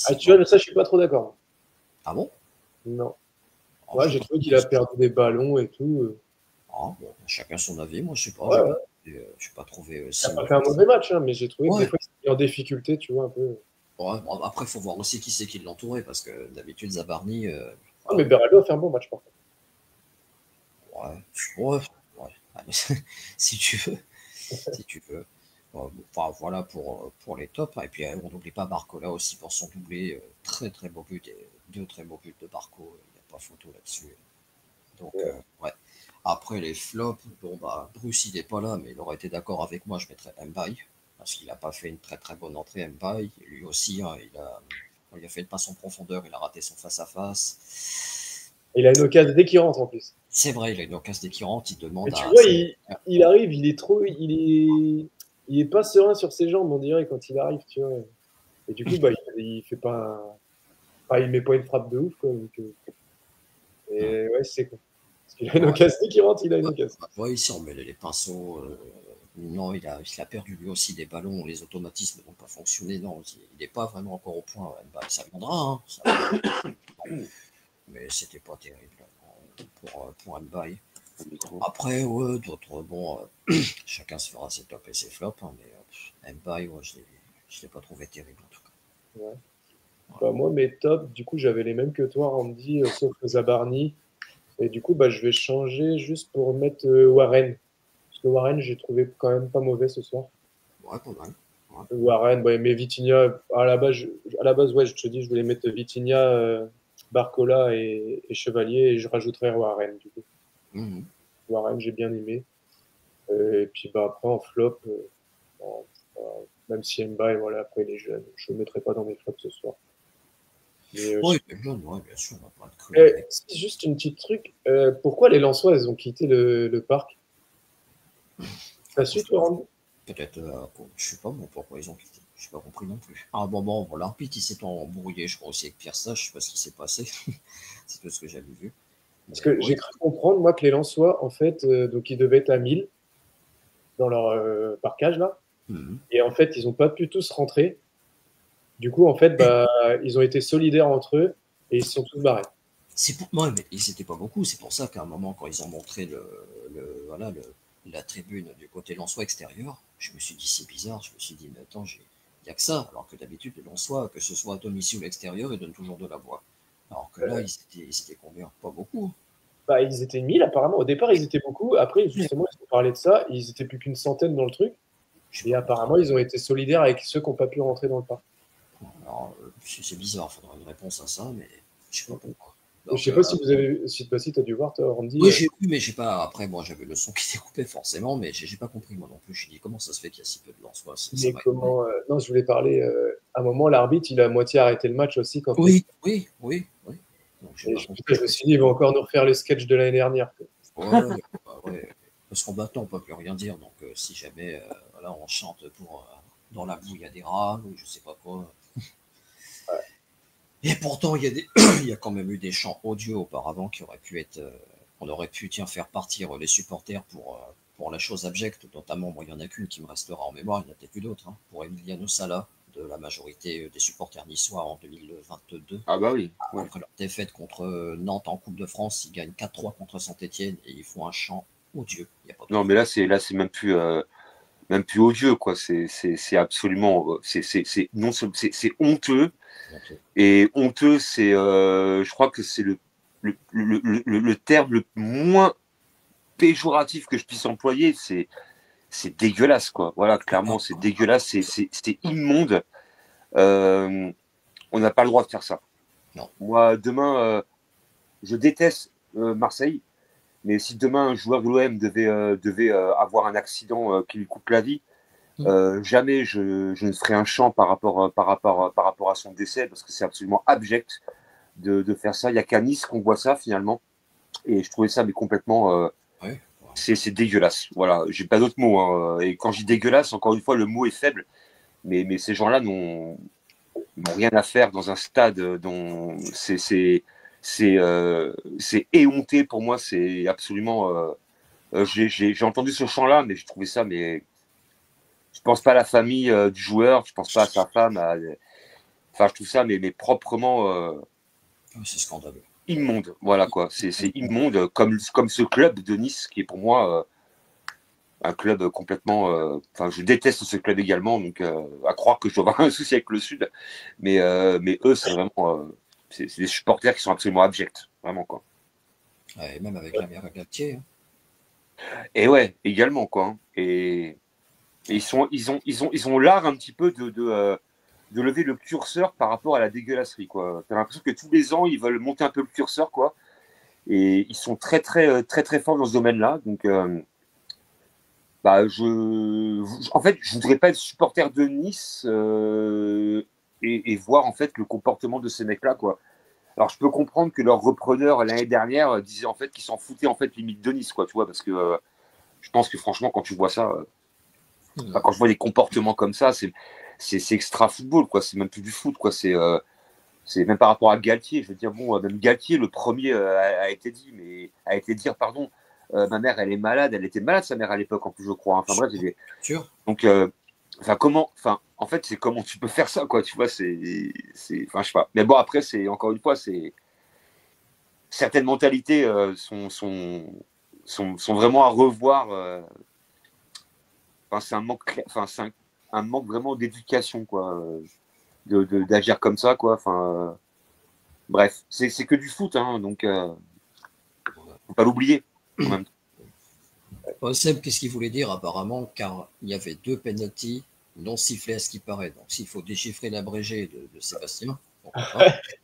Ah, tu vois, mais ça, je suis pas trop d'accord. Ah bon? Non. Ouais, j'ai trouvé qu'il a perdu des ballons et tout. Ah, bon, chacun son avis, moi, je sais pas. Ouais, je n'ai pas trouvé. Il n'a pas fait un mauvais match, hein, mais j'ai trouvé que des fois, il est en difficulté, tu vois, un peu. Ouais, bon, après, il faut voir aussi qui c'est qui l'entourait, parce que d'habitude, Zabarni. Ah, mais Beraldo a fait un bon match, par contre. Ouais. Allez, si tu veux. Enfin, voilà pour les tops. Et puis, on n'oublie pas Barcola aussi pour son doublé. Très, très beau but. Et 2 très beaux buts de Barco. Il n'y a pas photo là-dessus. Donc, ouais. Après, les flops, bon, bah, Bruce, il n'est pas là, mais il aurait été d'accord avec moi. Je mettrais Mbaye. Parce qu'il n'a pas fait une très, très bonne entrée, Mbaye. Lui aussi, hein, il a fait une passe en profondeur. Il a raté son face-à-face. Il a une occasion dès qu'il rentre, en plus. C'est vrai, il a une occasion dès qu'il rentre. Il demande tu vois, il arrive, il est pas serein sur ses jambes, on dirait, quand il arrive, tu vois. Et du coup, bah, il fait pas il met pas une frappe de ouf, quoi. Donc, et ouais, c'est quoi. Parce qu'il a une occasion, dès qu'il rentre, il a une occasion. Ouais, il s'est emmêlé les pinceaux. Non, il a perdu lui aussi des ballons. Les automatismes n'ont pas fonctionné. Non, il n'est pas vraiment encore au point. Ça viendra, hein, mais c'était pas terrible pour Mbaye. Après, ouais, d'autres, bon, chacun se fera ses tops et ses flops, hein, mais Mbaye, ouais, je l'ai pas trouvé terrible en tout cas. Ouais. Bah, moi, mes tops, du coup, j'avais les mêmes que toi, Randy, sauf Zabarni. Et du coup, bah, je vais changer juste pour mettre Warren. Parce que Warren, j'ai trouvé quand même pas mauvais ce soir. Ouais, pas mal. Ouais. Warren, bah, mais Vitinha, à la base, ouais, je te dis, je voulais mettre Vitinha, Barcola et Chevalier, et je rajouterais Warren, du coup. Mhm. Warren, j'ai bien aimé. Et puis, bah, après, en flop, bon, même si Mbaye, voilà, après, il est jeune, je ne le mettrai pas dans mes flops ce soir. Mais, Ouais, il est jeune, ouais, bien sûr, on va pas être cruel avec. c'est juste une petite truc. Pourquoi les Lensois, ils ont quitté le parc? T'as su, toi, Randy? Peut-être, je sais pas moi pourquoi ils ont quitté. Je n'ai pas compris non plus. À un moment, bon, l'arbitre il s'est embrouillé, je crois aussi avec Pierre Sage, je sais pas ce qui s'est passé. C'est tout ce que j'avais vu. Parce Mais que j'ai ouais. cru comprendre, moi, que les Lensois, en fait, donc ils devaient être à 1000 dans leur parcage, là. Mhm. Et en fait, ils n'ont pas pu tous rentrer. Du coup, en fait, bah, ils ont été solidaires entre eux et ils se sont tous barrés. C'est pour moi, mais ils étaient pas beaucoup. C'est pour ça qu'à un moment, quand ils ont montré voilà, la tribune du côté Lensois extérieur, je me suis dit c'est bizarre. Je me suis dit mais attends, il n'y a que ça. Alors que d'habitude, les Lensois, que ce soit à domicile ou à l'extérieur, ils donnent toujours de la voix. Alors que là, ils étaient combien? Pas beaucoup. Bah, ils étaient 1000 apparemment. Au départ, ils étaient beaucoup. Après, justement, ils ont parlé de ça. Ils étaient plus qu'une centaine dans le truc. Je sais Et pas apparemment, compris. ils ont été solidaires avec ceux qui n'ont pas pu rentrer dans le parc. Alors, c'est bizarre. Il faudra une réponse à ça, mais je sais pas pourquoi. Je Donc, sais pas si vous avez, si toi aussi, tu as dû voir, toi, Randy. oui, j'ai vu, mais j'ai pas. Après, moi, j'avais le son qui était coupé forcément, mais j'ai pas compris moi non plus. Je me suis dit comment ça se fait qu'il y a si peu de Lensois. Ça Mais m'a étonné. comment. Non, je voulais parler. À un moment, l'arbitre, il a à moitié arrêté le match aussi quand les. Oui, oui, oui, oui. Donc j'ai Et pas compris. putain, je me suis dit, il va encore nous refaire le sketch de l'année dernière, quoi. Ouais, bah ouais. Parce qu'en battant, on peut plus rien dire. Donc si jamais voilà, on chante pour dans la boue, il y a des rats ou je sais pas quoi. Et pourtant, il y a des, il y a quand même eu des chants audio auparavant qui auraient pu être, on aurait pu tiens faire partir les supporters pour la chose abjecte. Notamment, moi, il y en a qu'une qui me restera en mémoire. Il y en a peut-être eu d'autres. Hein, pour Emiliano Sala de la majorité des supporters niçois en 2022. Ah bah oui. Ouais. Après leur défaite contre Nantes en Coupe de France, ils gagnent 4-3 contre Saint-Etienne et ils font un chant odieux. Il y a pas Non, mais là c'est même plus odieux quoi. C'est absolument non c'est honteux de... et honteux c'est je crois que c'est le terme le moins péjoratif que je puisse employer. C'est dégueulasse quoi. Voilà, clairement c'est dégueulasse, c'est immonde. On n'a pas le droit de faire ça. Non. Moi demain je déteste Marseille. Mais si demain un joueur de l'OM devait avoir un accident qui lui coupe la vie, jamais je ne ferai un chant par rapport à son décès parce que c'est absolument abject de faire ça. Il n'y a qu'à Nice qu'on voit ça finalement. Et je trouvais ça mais complètement. Ouais. C'est dégueulasse. Voilà, j'ai pas d'autres mots. Hein. Et quand je dis dégueulasse, encore une fois, le mot est faible. Mais ces gens-là n'ont rien à faire dans un stade dont c'est éhonté pour moi. C'est absolument. J'ai entendu ce chant-là, mais j'ai trouvé ça, mais je pense pas à la famille du joueur, je pense pas à sa femme. Enfin, je trouve ça, mais proprement C'est scandaleux. immonde. Voilà quoi, c'est immonde, comme ce club de Nice qui est pour moi un club complètement. Enfin, je déteste ce club également, donc à croire que je dois avoir un souci avec le Sud, mais eux, c'est vraiment, c'est des supporters qui sont absolument abjects, vraiment quoi. Ouais, et même avec la mère Galtier. Hein. Et ouais, également quoi. Hein. Et ils ont l'art un petit peu de lever le curseur par rapport à la dégueulasserie, quoi. T'as l'impression que tous les ans, ils veulent monter un peu le curseur, quoi. Et ils sont très, très forts dans ce domaine-là. Donc, bah, en fait, je voudrais pas être supporter de Nice et voir, en fait, le comportement de ces mecs-là, quoi. Alors, je peux comprendre que leur repreneur, l'année dernière, disait, en fait, qu'ils s'en foutaient, en fait, limite de Nice, quoi, tu vois, parce que je pense que, franchement, quand tu vois ça, quand je vois des comportements comme ça, c'est extra football, quoi. C'est même plus du foot, quoi. C'est même par rapport à Galtier. Je veux dire, bon, même Galtier, le premier a été dit, mais a été dire, pardon, ma mère, elle est malade. Elle était malade, sa mère, à l'époque, en plus, je crois. Hein. Enfin bref, Sûr. donc, en fait, c'est comment tu peux faire ça, quoi. Tu vois, enfin, je sais pas. Mais bon, après, c'est encore une fois, c'est certaines mentalités sont vraiment à revoir. C'est un manque, un manque vraiment d'éducation, quoi, d'agir comme ça, quoi. Bref, c'est que du foot, hein, donc faut pas l'oublier. Quand même. Seb, qu'est-ce qu'il voulait dire apparemment, car il y avait 2 penalties non sifflés à ce qui paraît. Donc s'il faut déchiffrer l'abrégé de Sébastien,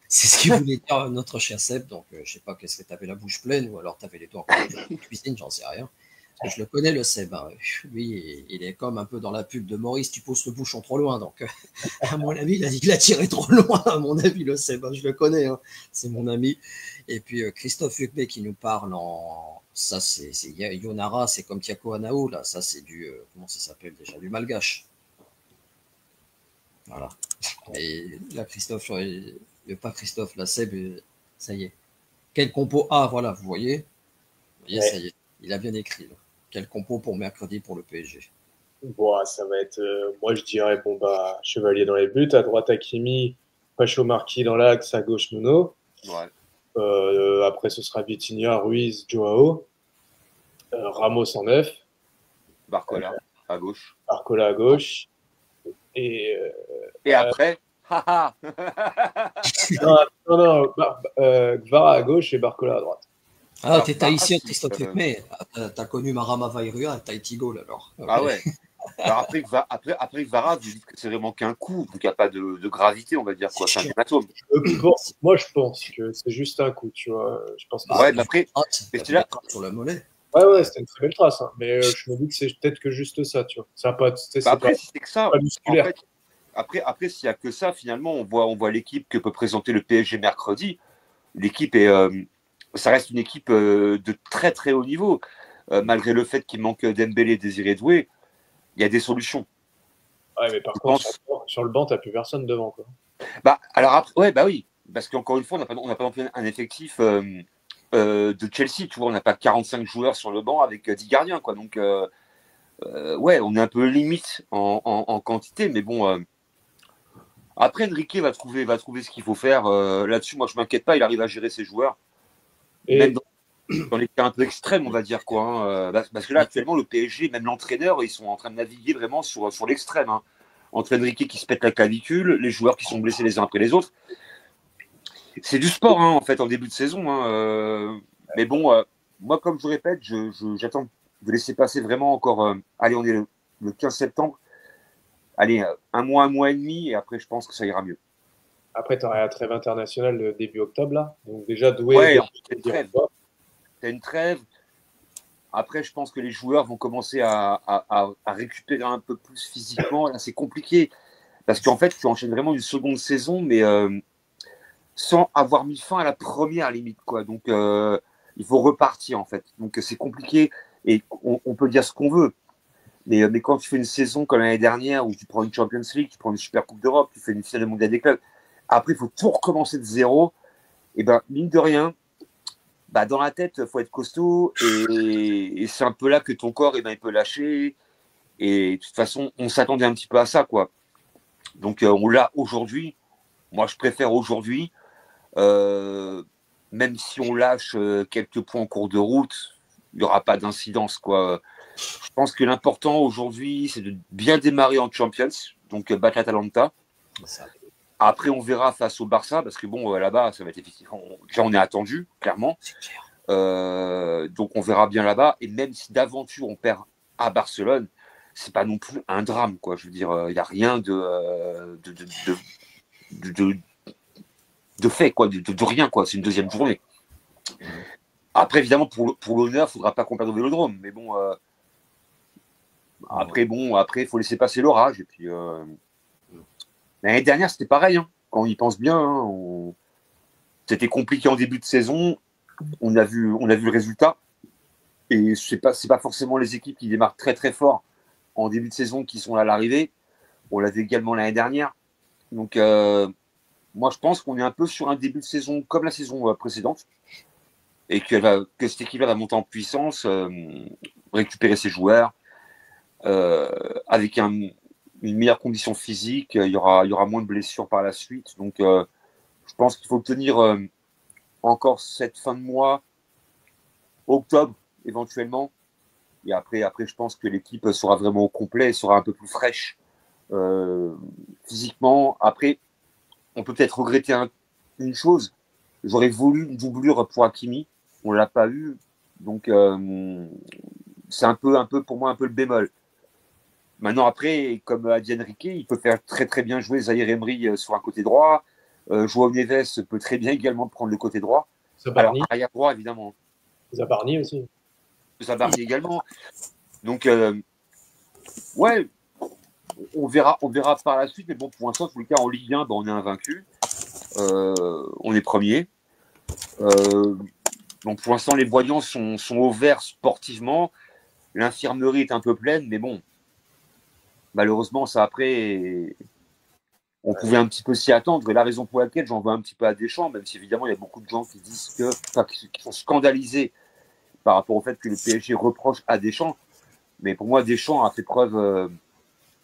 c'est ce qu'il voulait dire notre cher Seb. Donc je sais pas, qu'est-ce que tu avais la bouche pleine ou alors tu avais les doigts en cuisine, j'en sais rien. Parce que je le connais, le Seb. Hein. Lui, il est comme un peu dans la pub de Maurice, tu pousses le bouchon trop loin. Donc à mon avis, il a tiré trop loin, à mon avis, le Seb. Je le connais, hein. C'est mon ami. Et puis Christophe Huckbé qui nous parle en... Ça, c'est Yonara, c'est comme Tiako Anao, là. Ça, c'est du... comment ça s'appelle déjà? Du malgache. Voilà. Et là, Christophe, pas Christophe, là, Seb, ça y est. Quel compo? Ah, voilà, vous voyez, ça y est. Il a bien écrit, là. Quel compo pour mercredi pour le PSG? Bon, ça va être... moi, je dirais, Chevalier dans les buts. À droite, Hakimi. Pacho Marquis dans l'axe. À gauche, Nuno. Ouais. Après, ce sera Vitinha, Ruiz, Joao. Ramos en 9. Barcola à gauche. Barcola à gauche. Et après non, Gvara à gauche et Barcola à droite. Ah, t'es tahitien, Christophe Huckbé. T'as connu Marama Vairua à Tahiti Goal, alors. Okay. Ah ouais. Alors après Gvara, vous dites que c'est vraiment qu'un coup, donc il n'y a pas de gravité, on va dire, quoi. C'est un hématome. Moi, je pense que c'est juste un coup, tu vois. Je pense que ouais, mais après, c'est là sur la mollet. Ouais, c'était une très belle trace, hein. Mais je me dis que c'est peut-être que juste ça, tu vois. Ça pas, après, si c'est que ça, pas musculaire. En fait, après s'il n'y a que ça, finalement, on voit l'équipe que peut présenter le PSG mercredi. L'équipe est, ça reste une équipe de très très haut niveau, malgré le fait qu'il manque Dembélé, Désiré Doué. Il y a des solutions. Ouais, mais par contre, sur le banc, tu n'as plus personne devant, quoi. Alors après, ouais, oui, parce qu'encore une fois, on n'a pas non plus un effectif de Chelsea, tu vois, on n'a pas 45 joueurs sur le banc avec 10 gardiens, quoi. Donc, ouais, on est un peu limite en quantité, mais bon. Après, Enrique va trouver ce qu'il faut faire. Là-dessus, moi, je m'inquiète pas, il arrive à gérer ses joueurs. Et... Même dans les cas un peu extrêmes, on va dire, quoi. Hein, parce que là, actuellement, le PSG, même l'entraîneur, ils sont en train de naviguer vraiment sur l'extrême. Hein. Entre Enrique qui se pète la clavicule, les joueurs qui sont blessés les uns après les autres. C'est du sport, hein, en fait, en début de saison. Hein, mais bon, moi, comme je vous répète, j'attends de laisser passer vraiment encore. Allez, on est le 15 septembre. Allez, un mois et demi, et après, je pense que ça ira mieux. Après, tu auras la trêve internationale le début octobre, là. Donc, déjà, Doué. Ouais, t'as une trêve. Après, je pense que les joueurs vont commencer à récupérer un peu plus physiquement. Là, c'est compliqué. Parce qu'en fait, tu enchaînes vraiment une seconde saison, mais sans avoir mis fin à la première limite, quoi. Donc, il faut repartir, en fait. Donc, c'est compliqué. Et on peut dire ce qu'on veut. Mais quand tu fais une saison comme l'année dernière, où tu prends une Champions League, tu prends une Super Coupe d'Europe, tu fais une finale mondiale des clubs, après, il faut tout recommencer de zéro. Et ben, mine de rien, dans la tête, il faut être costaud. Et c'est un peu là que ton corps, il peut lâcher. Et de toute façon, on s'attendait un petit peu à ça, quoi. Donc, on l'a aujourd'hui. Moi, je préfère aujourd'hui. Même si on lâche quelques points en cours de route, il n'y aura pas d'incidence, quoi. Je pense que l'important aujourd'hui, c'est de bien démarrer en Champions, donc battre l'Atalanta. Après, on verra face au Barça, parce que bon, là-bas, ça va être effectivement. Déjà, on est attendu, clairement. Donc, on verra bien là-bas. Et même si d'aventure on perd à Barcelone, c'est pas non plus un drame, quoi. Je veux dire, il n'y a rien de fait, quoi, de rien, quoi. C'est une deuxième journée. Après, évidemment, pour l'honneur, il ne faudra pas qu'on perde au Vélodrome. Mais bon, après, il faut laisser passer l'orage. Et puis, l'année dernière, c'était pareil. Hein. Quand on y pense bien, hein, c'était compliqué en début de saison. On a vu le résultat. Et c'est pas forcément les équipes qui démarrent très très fort en début de saison qui sont là à l'arrivée. On l'avait également l'année dernière. Donc, moi, je pense qu'on est un peu sur un début de saison comme la saison précédente. Et que cette équipe-là va monter en puissance, récupérer ses joueurs, avec une meilleure condition physique. Il y aura moins de blessures par la suite. Donc, je pense qu'il faut tenir encore cette fin de mois, octobre, éventuellement. Et après, je pense que l'équipe sera vraiment au complet, sera un peu plus fraîche physiquement. Après, on peut peut-être regretter une chose. J'aurais voulu une doublure pour Hakimi. On ne l'a pas eu. Donc, c'est un peu, pour moi, un peu le bémol. Maintenant, après, comme a dit Enrique, il peut faire très, très bien jouer Zaïre Emery sur un côté droit. Joao Neves peut très bien également prendre le côté droit. Alors, Zabarni. arrière droit, évidemment. Zabarni aussi. Zabarni également. Donc, ouais, on verra par la suite. Mais bon, pour l'instant, en tous les cas, en Ligue 1, on est invaincu. On est premier. Donc, pour l'instant, les voyants sont au vert sportivement. L'infirmerie est un peu pleine, mais bon, malheureusement, ça après, on pouvait un petit peu s'y attendre. Et la raison pour laquelle j'en veux un petit peu à Deschamps, même si évidemment, il y a beaucoup de gens qui disent qui sont scandalisés par rapport au fait que le PSG reproche à Deschamps. Mais pour moi, Deschamps a fait preuve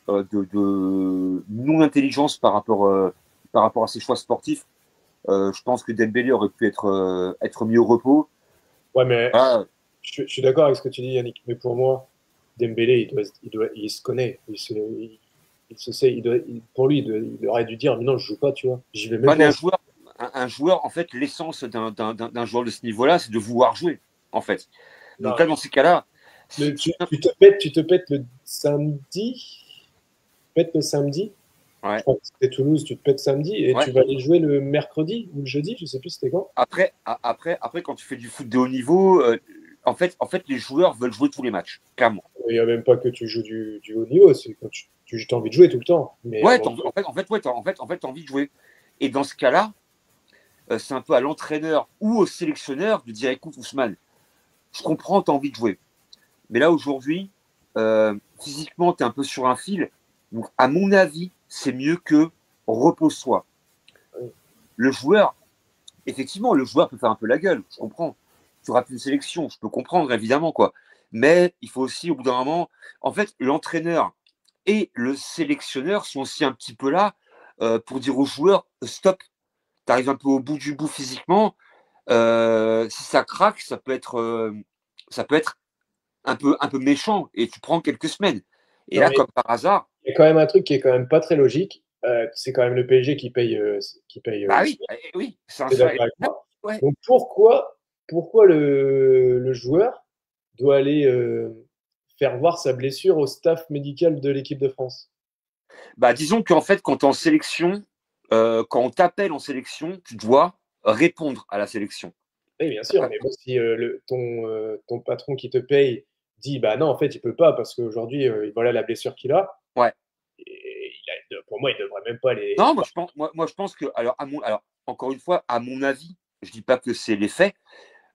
de non-intelligence par rapport à ses choix sportifs. Je pense que Dembélé aurait pu être mis au repos. Ouais, mais Ah, je suis d'accord avec ce que tu dis, Yannick. Mais pour moi, Dembélé, il se connaît. Il se sait. Pour lui, il aurait dû dire, mais non, je joue pas, tu vois. J'y vais même mais pas. un joueur, en fait, l'essence d'un joueur de ce niveau-là, c'est de vouloir jouer, en fait. Non, Donc là, dans ces cas-là, tu te pètes le samedi. Pètes le samedi. ouais. Je crois que c'était Toulouse, tu te pètes samedi et Ouais. tu vas aller jouer le mercredi ou le jeudi, je sais plus c'était quand. Après, quand tu fais du foot de haut niveau, en fait, les joueurs veulent jouer tous les matchs, clairement. Il n'y a même pas que tu joues du haut niveau, c'est quand tu as envie de jouer tout le temps. Mais Ouais, t'as envie de jouer. Et dans ce cas-là, c'est un peu à l'entraîneur ou au sélectionneur de dire, écoute, Ousmane, je comprends, tu as envie de jouer. Mais là, aujourd'hui, physiquement, tu es un peu sur un fil. Donc, à mon avis, c'est mieux que repose-toi. Le joueur, effectivement, le joueur peut faire un peu la gueule, je comprends. Tu rates une sélection, je peux comprendre, évidemment, quoi. Mais il faut aussi, au bout d'un moment, en fait, l'entraîneur et le sélectionneur sont aussi un petit peu là pour dire aux joueurs, stop, tu arrives un peu au bout du bout physiquement. Si ça craque, ça peut être un peu méchant et tu prends quelques semaines. Et non, là, mais comme par hasard, il y a quand même un truc qui est quand même pas très logique. C'est quand même le PSG qui paye bah oui, Ousmane. oui, c'est un T'es seul. d'accord avec moi? Ouais. Donc pourquoi le joueur doit aller faire voir sa blessure au staff médical de l'équipe de France? Bah, disons qu'en fait, quand tu es en sélection, quand on t'appelle en sélection, tu dois répondre à la sélection. Oui, bien sûr, mais bon, si ton patron qui te paye dit bah non, en fait, il peut pas parce qu'aujourd'hui, voilà la blessure qu'il a, Ouais. et pour moi, il devrait même pas les. Non, moi, je pense que, alors, encore une fois, à mon avis, je dis pas que c'est les faits,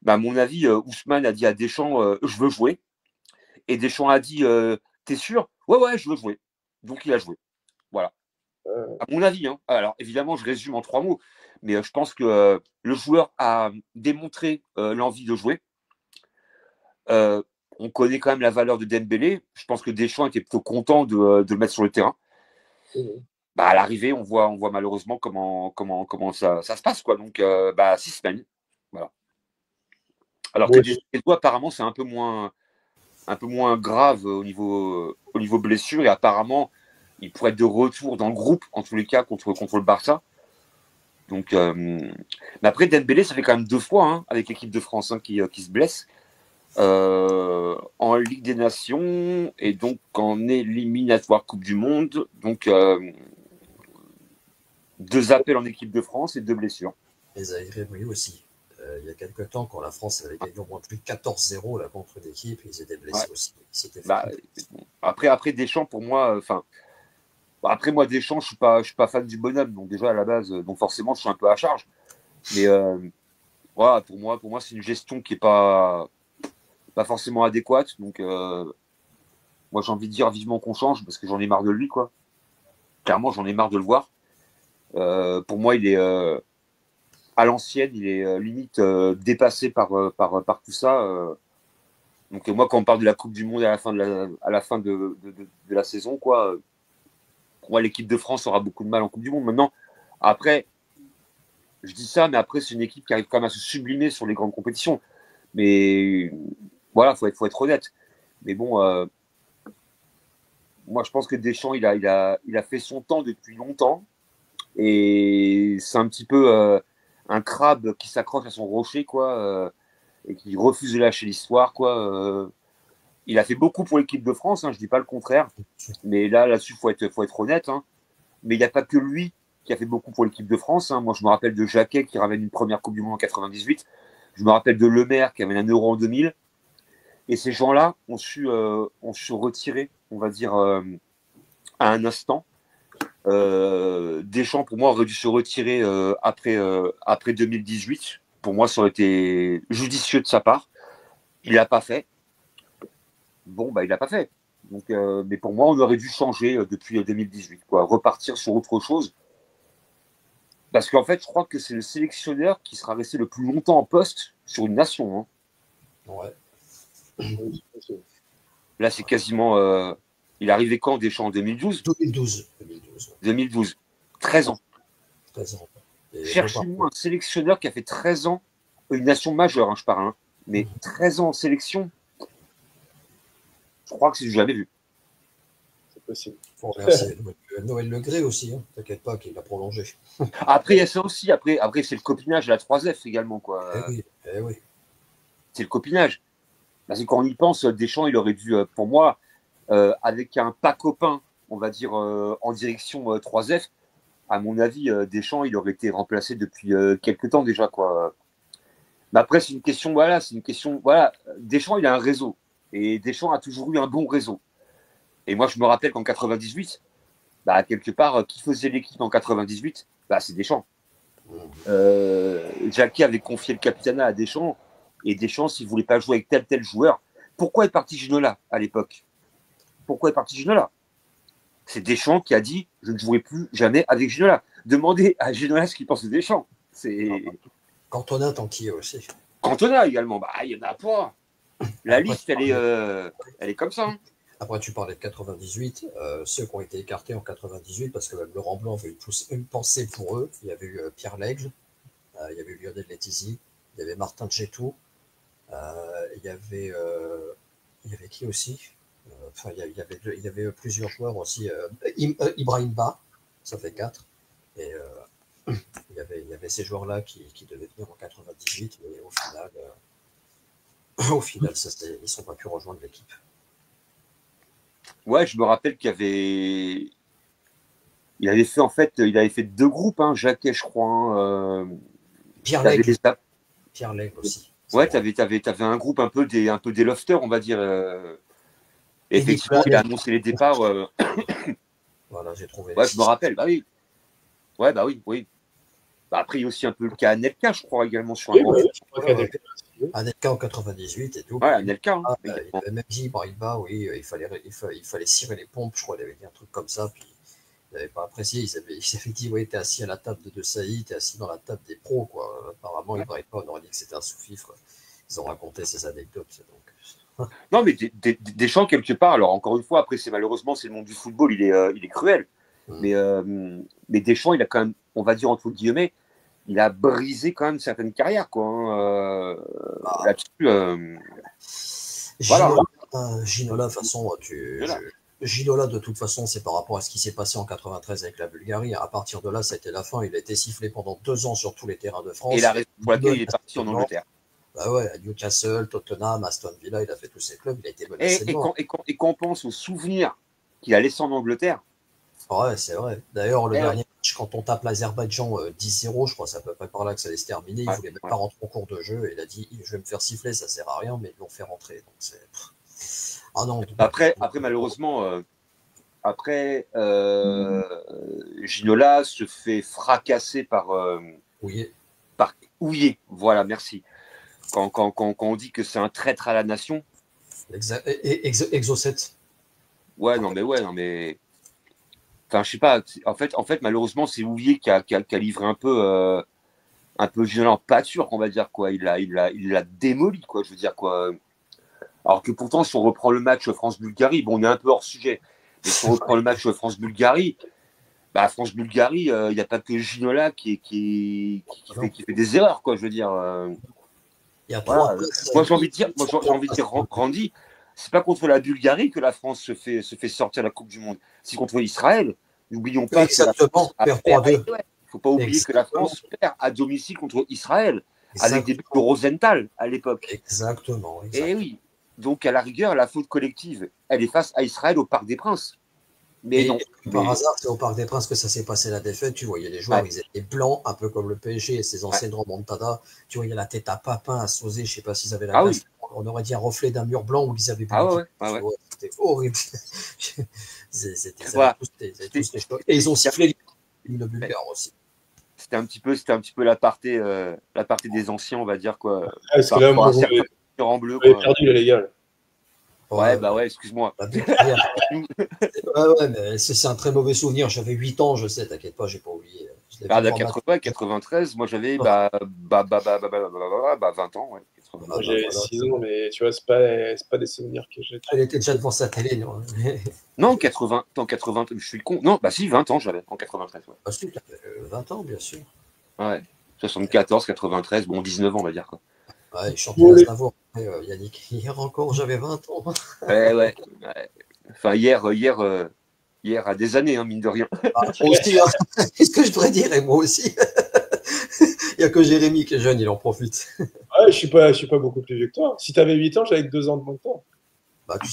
mais à mon avis, Ousmane a dit à Deschamps, je veux jouer. Et Deschamps a dit, t'es sûr? Ouais, ouais, je veux jouer. Donc il a joué. Voilà. À mon avis, hein. Alors évidemment, je résume en 3 mots, mais je pense que le joueur a démontré l'envie de jouer. On connaît quand même la valeur de Dembélé. Je pense que Deschamps était plutôt content de le mettre sur le terrain. Bah, à l'arrivée, on voit malheureusement comment ça se passe, quoi. Donc, 6 semaines. Voilà. Alors que Moi, des doigts, apparemment, c'est un peu moins grave au niveau blessure. Et apparemment, il pourrait être de retour dans le groupe, en tous les cas, contre le Barça. Donc, mais après, Dembélé, ça fait quand même 2 fois avec l'équipe de France qui se blesse. En Ligue des Nations et donc en éliminatoire Coupe du Monde. Donc, 2 appels en équipe de France et 2 blessures. Et Zaïre Emery aussi. Il y a quelques temps, quand la France avait gagné au moins plus de 14-0 là, contre l'équipe, ils étaient blessés aussi. Après Deschamps, pour moi, après moi Deschamps, je suis pas fan du bonhomme, donc déjà à la base, donc forcément, je suis un peu à charge. Mais voilà, pour moi, c'est une gestion qui est pas forcément adéquate. Donc, moi, j'ai envie de dire vivement qu'on change parce que j'en ai marre de lui, quoi. Clairement, j'en ai marre de le voir. Pour moi, il est à l'ancienne, il est limite dépassé par tout ça. Donc moi, quand on parle de la Coupe du Monde à la fin de la saison, quoi, pour moi, l'équipe de France aura beaucoup de mal en Coupe du Monde. Maintenant, après, je dis ça, mais après, c'est une équipe qui arrive quand même à se sublimer sur les grandes compétitions. Mais Voilà, faut être honnête. Mais bon, moi, je pense que Deschamps, il a fait son temps depuis longtemps. Et c'est un petit peu un crabe qui s'accroche à son rocher, quoi, et qui refuse de lâcher l'histoire, quoi. Il a fait beaucoup pour l'équipe de France, hein, je dis pas le contraire. Mais là-dessus, faut être honnête. Hein. Mais il n'y a pas que lui qui a fait beaucoup pour l'équipe de France. Hein. Moi, je me rappelle de Jacquet qui ramène une première Coupe du Monde en 98. Je me rappelle de Lemaire qui amène un Euro en 2000. Et ces gens-là ont su retirer, on va dire, à un instant. Deschamps, pour moi, aurait dû se retirer après 2018. Pour moi, ça aurait été judicieux de sa part. Il l'a pas fait. Bon, bah, il l'a pas fait. Donc, mais pour moi, on aurait dû changer depuis 2018, quoi, repartir sur autre chose. Parce qu'en fait, je crois que c'est le sélectionneur qui sera resté le plus longtemps en poste sur une nation. Hein. Ouais. Là, c'est quasiment. Il est arrivé quand, Deschamps, en 2012 2012. 13 ans. 13 ans. Cherchez-moi un sélectionneur qui a fait 13 ans, une nation majeure, hein, je parle, hein, mais 13 ans en sélection, je crois que c'est jamais vu. C'est possible. Faut remercier Noël Le Gret aussi, hein. T'inquiète pas qu'il a prolongé. Après, il y a ça aussi. Après c'est le copinage à la 3F également, quoi. Eh oui. C'est le copinage. Parce que quand on y pense, Deschamps, il aurait dû, pour moi, avec un pas copain, on va dire, en direction 3F, à mon avis, Deschamps, il aurait été remplacé depuis quelques temps déjà, quoi. Mais après, c'est une question, voilà. Deschamps, il a un réseau. Et Deschamps a toujours eu un bon réseau. Et moi, je me rappelle qu'en 98, bah, quelque part, qui faisait l'équipe en 98 ? Bah, c'est Deschamps. Jacquet avait confié le capitanat à Deschamps. Et Deschamps, s'il ne voulait pas jouer avec tel joueur, pourquoi est parti Ginola à l'époque ? Pourquoi est parti Ginola ? C'est Deschamps qui a dit « Je ne jouerai plus jamais avec Ginola ». Demandez à Ginola ce qu'il pense de Deschamps. Cantona, tant qu'il y est aussi. Cantona également. Bah, il y en a pas. La liste, elle est comme ça. Hein. Après, tu parlais de 98. Ceux qui ont été écartés en 98, parce que même Laurent Blanc avait une pensée pour eux. Il y avait eu Pierre Lègle, il y avait eu Lionel Letizy, il y avait Martin Djetou, il y avait qui aussi il y avait plusieurs joueurs aussi. Ibrahim Ba, ça fait 4. Et il y avait ces joueurs-là qui devaient venir en 98, mais au final, ils ne sont pas pu rejoindre l'équipe. Ouais, je me rappelle il avait fait 2 groupes, hein, Jacquet, je crois. Hein, Pierre Lègle aussi. Ouais, t'avais un groupe un peu des lofters, on va dire. Effectivement, il a annoncé les départs. Voilà, j'ai trouvé. Ouais, je me rappelle, bah oui. Ouais, bah oui. Bah, après, il y a aussi un peu le cas Anelka, je crois, également sur un groupe. Anelka en 98 et tout. Ouais, Anelka. Hein, il avait même dit, Iba, oui, il fallait cirer les pompes, je crois, il avait dit un truc comme ça, puis il n'avait pas apprécié. Ils avaient dit, ouais, t'es assis à la table de De Sailly, t'es assis dans la table des pros, quoi. Apparemment, Ibrahima, on aurait dit que c'était un sous-fifre. Ils ont raconté ces anecdotes, donc. Non, mais Deschamps, quelque part, alors encore une fois, après, malheureusement, c'est le monde du football, il est cruel. Mais Deschamps, il a quand même, on va dire entre guillemets, il a brisé quand même certaines carrières, quoi. Hein, là-dessus. Voilà. Ginola, de toute façon, Ginola, de toute façon, c'est par rapport à ce qui s'est passé en 93 avec la Bulgarie. À partir de là, ça a été la fin. Il a été sifflé pendant 2 ans sur tous les terrains de France. Et la raison pour laquelle il est parti en Angleterre. Bah ouais, à Newcastle, Tottenham, Aston Villa, il a fait tous ces clubs. Il a été menacé de mort. Et quand on pense aux souvenirs qu'il a laissé en Angleterre. Ouais, c'est vrai. D'ailleurs, le dernier match, quand on tape l'Azerbaïdjan 10-0, je crois que c'est à peu près par là que ça allait se terminer. Il voulait même pas rentrer en cours de jeu. Et il a dit, je vais me faire siffler, ça sert à rien, mais ils l'ont fait rentrer. Donc c'est... Ah non. Après, malheureusement, Ginola se fait fracasser par Houillet. Voilà, merci. Quand on dit que c'est un traître à la nation. Exocet. Ouais, non, mais. Enfin, je sais pas. En fait, malheureusement, c'est Houillet qui a livré un peu Ginola en pâture, on va dire, quoi. Il l'a démoli, quoi. Je veux dire, quoi. Alors que pourtant, si on reprend le match France-Bulgarie, bon, on est un peu hors sujet. Mais si on reprend le match France-Bulgarie, bah, France-Bulgarie, il n'y a pas que Ginola qui fait des erreurs, quoi, je veux dire. Il Il y a Voilà. 3 Moi, j'ai envie de dire, Randy, c'est pas contre la Bulgarie que la France se fait sortir la Coupe du Monde. C'est contre Israël. N'oublions pas que la Exactement, France a perd perdu. 3-2. Il ne faut pas oublier que la France perd à domicile contre Israël, avec des buts de Rosenthal à l'époque. Exactement. Et oui. Donc, à la rigueur, la faute collective, elle est face à Israël au Parc des Princes. Mais non. Par hasard, c'est au Parc des Princes que ça s'est passé la défaite. Tu voyais les joueurs, ils étaient blancs, un peu comme le PSG et ses anciennes remontadas. Tu voyais la tête à Papin, à Sauzé, je ne sais pas s'ils avaient la glace. On aurait dit un reflet d'un mur blanc où ils avaient bu. C'était horrible. C'était et ils ont sifflé l'hymne bulgare aussi. C'était un petit peu la partie des anciens, on va dire quoi. Parce que là, moi, en bleu. Vous avez perdu les gars. Ouais, excuse-moi. Ouais, mais c'est un très mauvais souvenir. J'avais 8 ans, je sais, t'inquiète pas, j'ai pas oublié. À 80, 93, moi j'avais 20 ans. Ouais, moi j'avais 6 ans, mais tu vois, c'est pas des souvenirs que j'ai. Elle était déjà devant sa télé, non? Non, 80, je suis con. Non, bah si, 20 ans j'avais, en 93. Ouais. Ah si, t'avais 20 ans, bien sûr. Ouais, 74, 93, bon, 19 ans, on va dire quoi. Ouais, il chantait Aznavour. Yannick, hier encore, j'avais 20 ans. Ouais. Enfin, hier, à des années, hein, mine de rien. Moi aussi, hein. C'est ce que je devrais dire, et moi aussi. Il n'y a que Jérémy qui est jeune, il en profite. Ouais, je suis pas beaucoup plus vieux que toi. Si tu avais 8 ans, j'avais que 2 ans de moins que toi. Bah, tu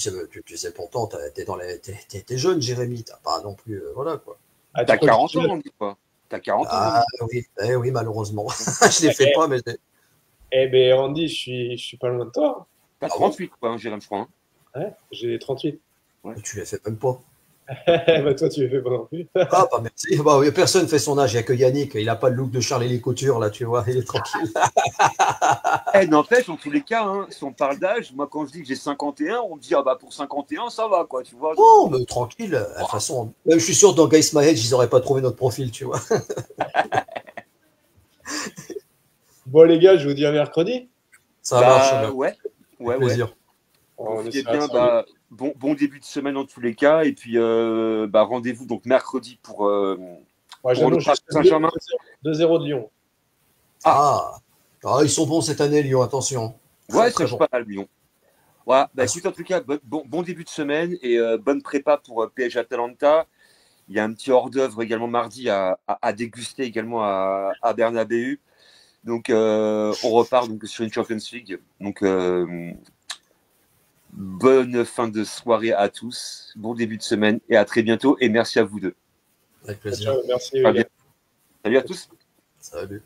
sais pourtant, t'es jeune, Jérémy, t'as pas non plus. Voilà, quoi. Ah, t'as 40 ans, on dit quoi. T'as 40 ans. Ah, oui, malheureusement. Je les fais pas, mais. Eh ben, Andy, je suis pas loin de toi. T'as 38, quoi, Jérémy, je crois. Hein. Ouais, j'ai 38. Ouais. Tu les fais même pas. Bah, toi, tu les fais pas non plus. Ah, pas merci. Bah, personne fait son âge, il n'y a que Yannick. Il n'a pas le look de Charles les Coutures, là, tu vois, il est tranquille. N'empêche, en tous les cas, hein, si on parle d'âge, moi, quand je dis que j'ai 51, on me dit, ah bah, pour 51, ça va, quoi, tu vois. Oh, mais tranquille. De toute façon, même je suis sûr, dans Guys My Age, ils n'auraient pas trouvé notre profil, tu vois. Bon, les gars, je vous dis à mercredi. Ça marche. Ouais. Plaisir. Bien, bon début de semaine en tous les cas. Et puis, rendez-vous donc mercredi pour le Saint-Germain. 2-0 de Lyon. Ils sont bons cette année, Lyon, attention. Ouais, ça joue pas mal, Lyon. Ouais, écoute, en tout cas, bon début de semaine et bonne prépa pour PSG Atalanta. Il y a un petit hors-d'œuvre également mardi à déguster également à Bernabeu. Donc, on repart donc, sur une Champions League. Donc, bonne fin de soirée à tous. Bon début de semaine et à très bientôt. Et merci à vous deux. Avec plaisir. Ciao, merci. Salut à tous. Salut.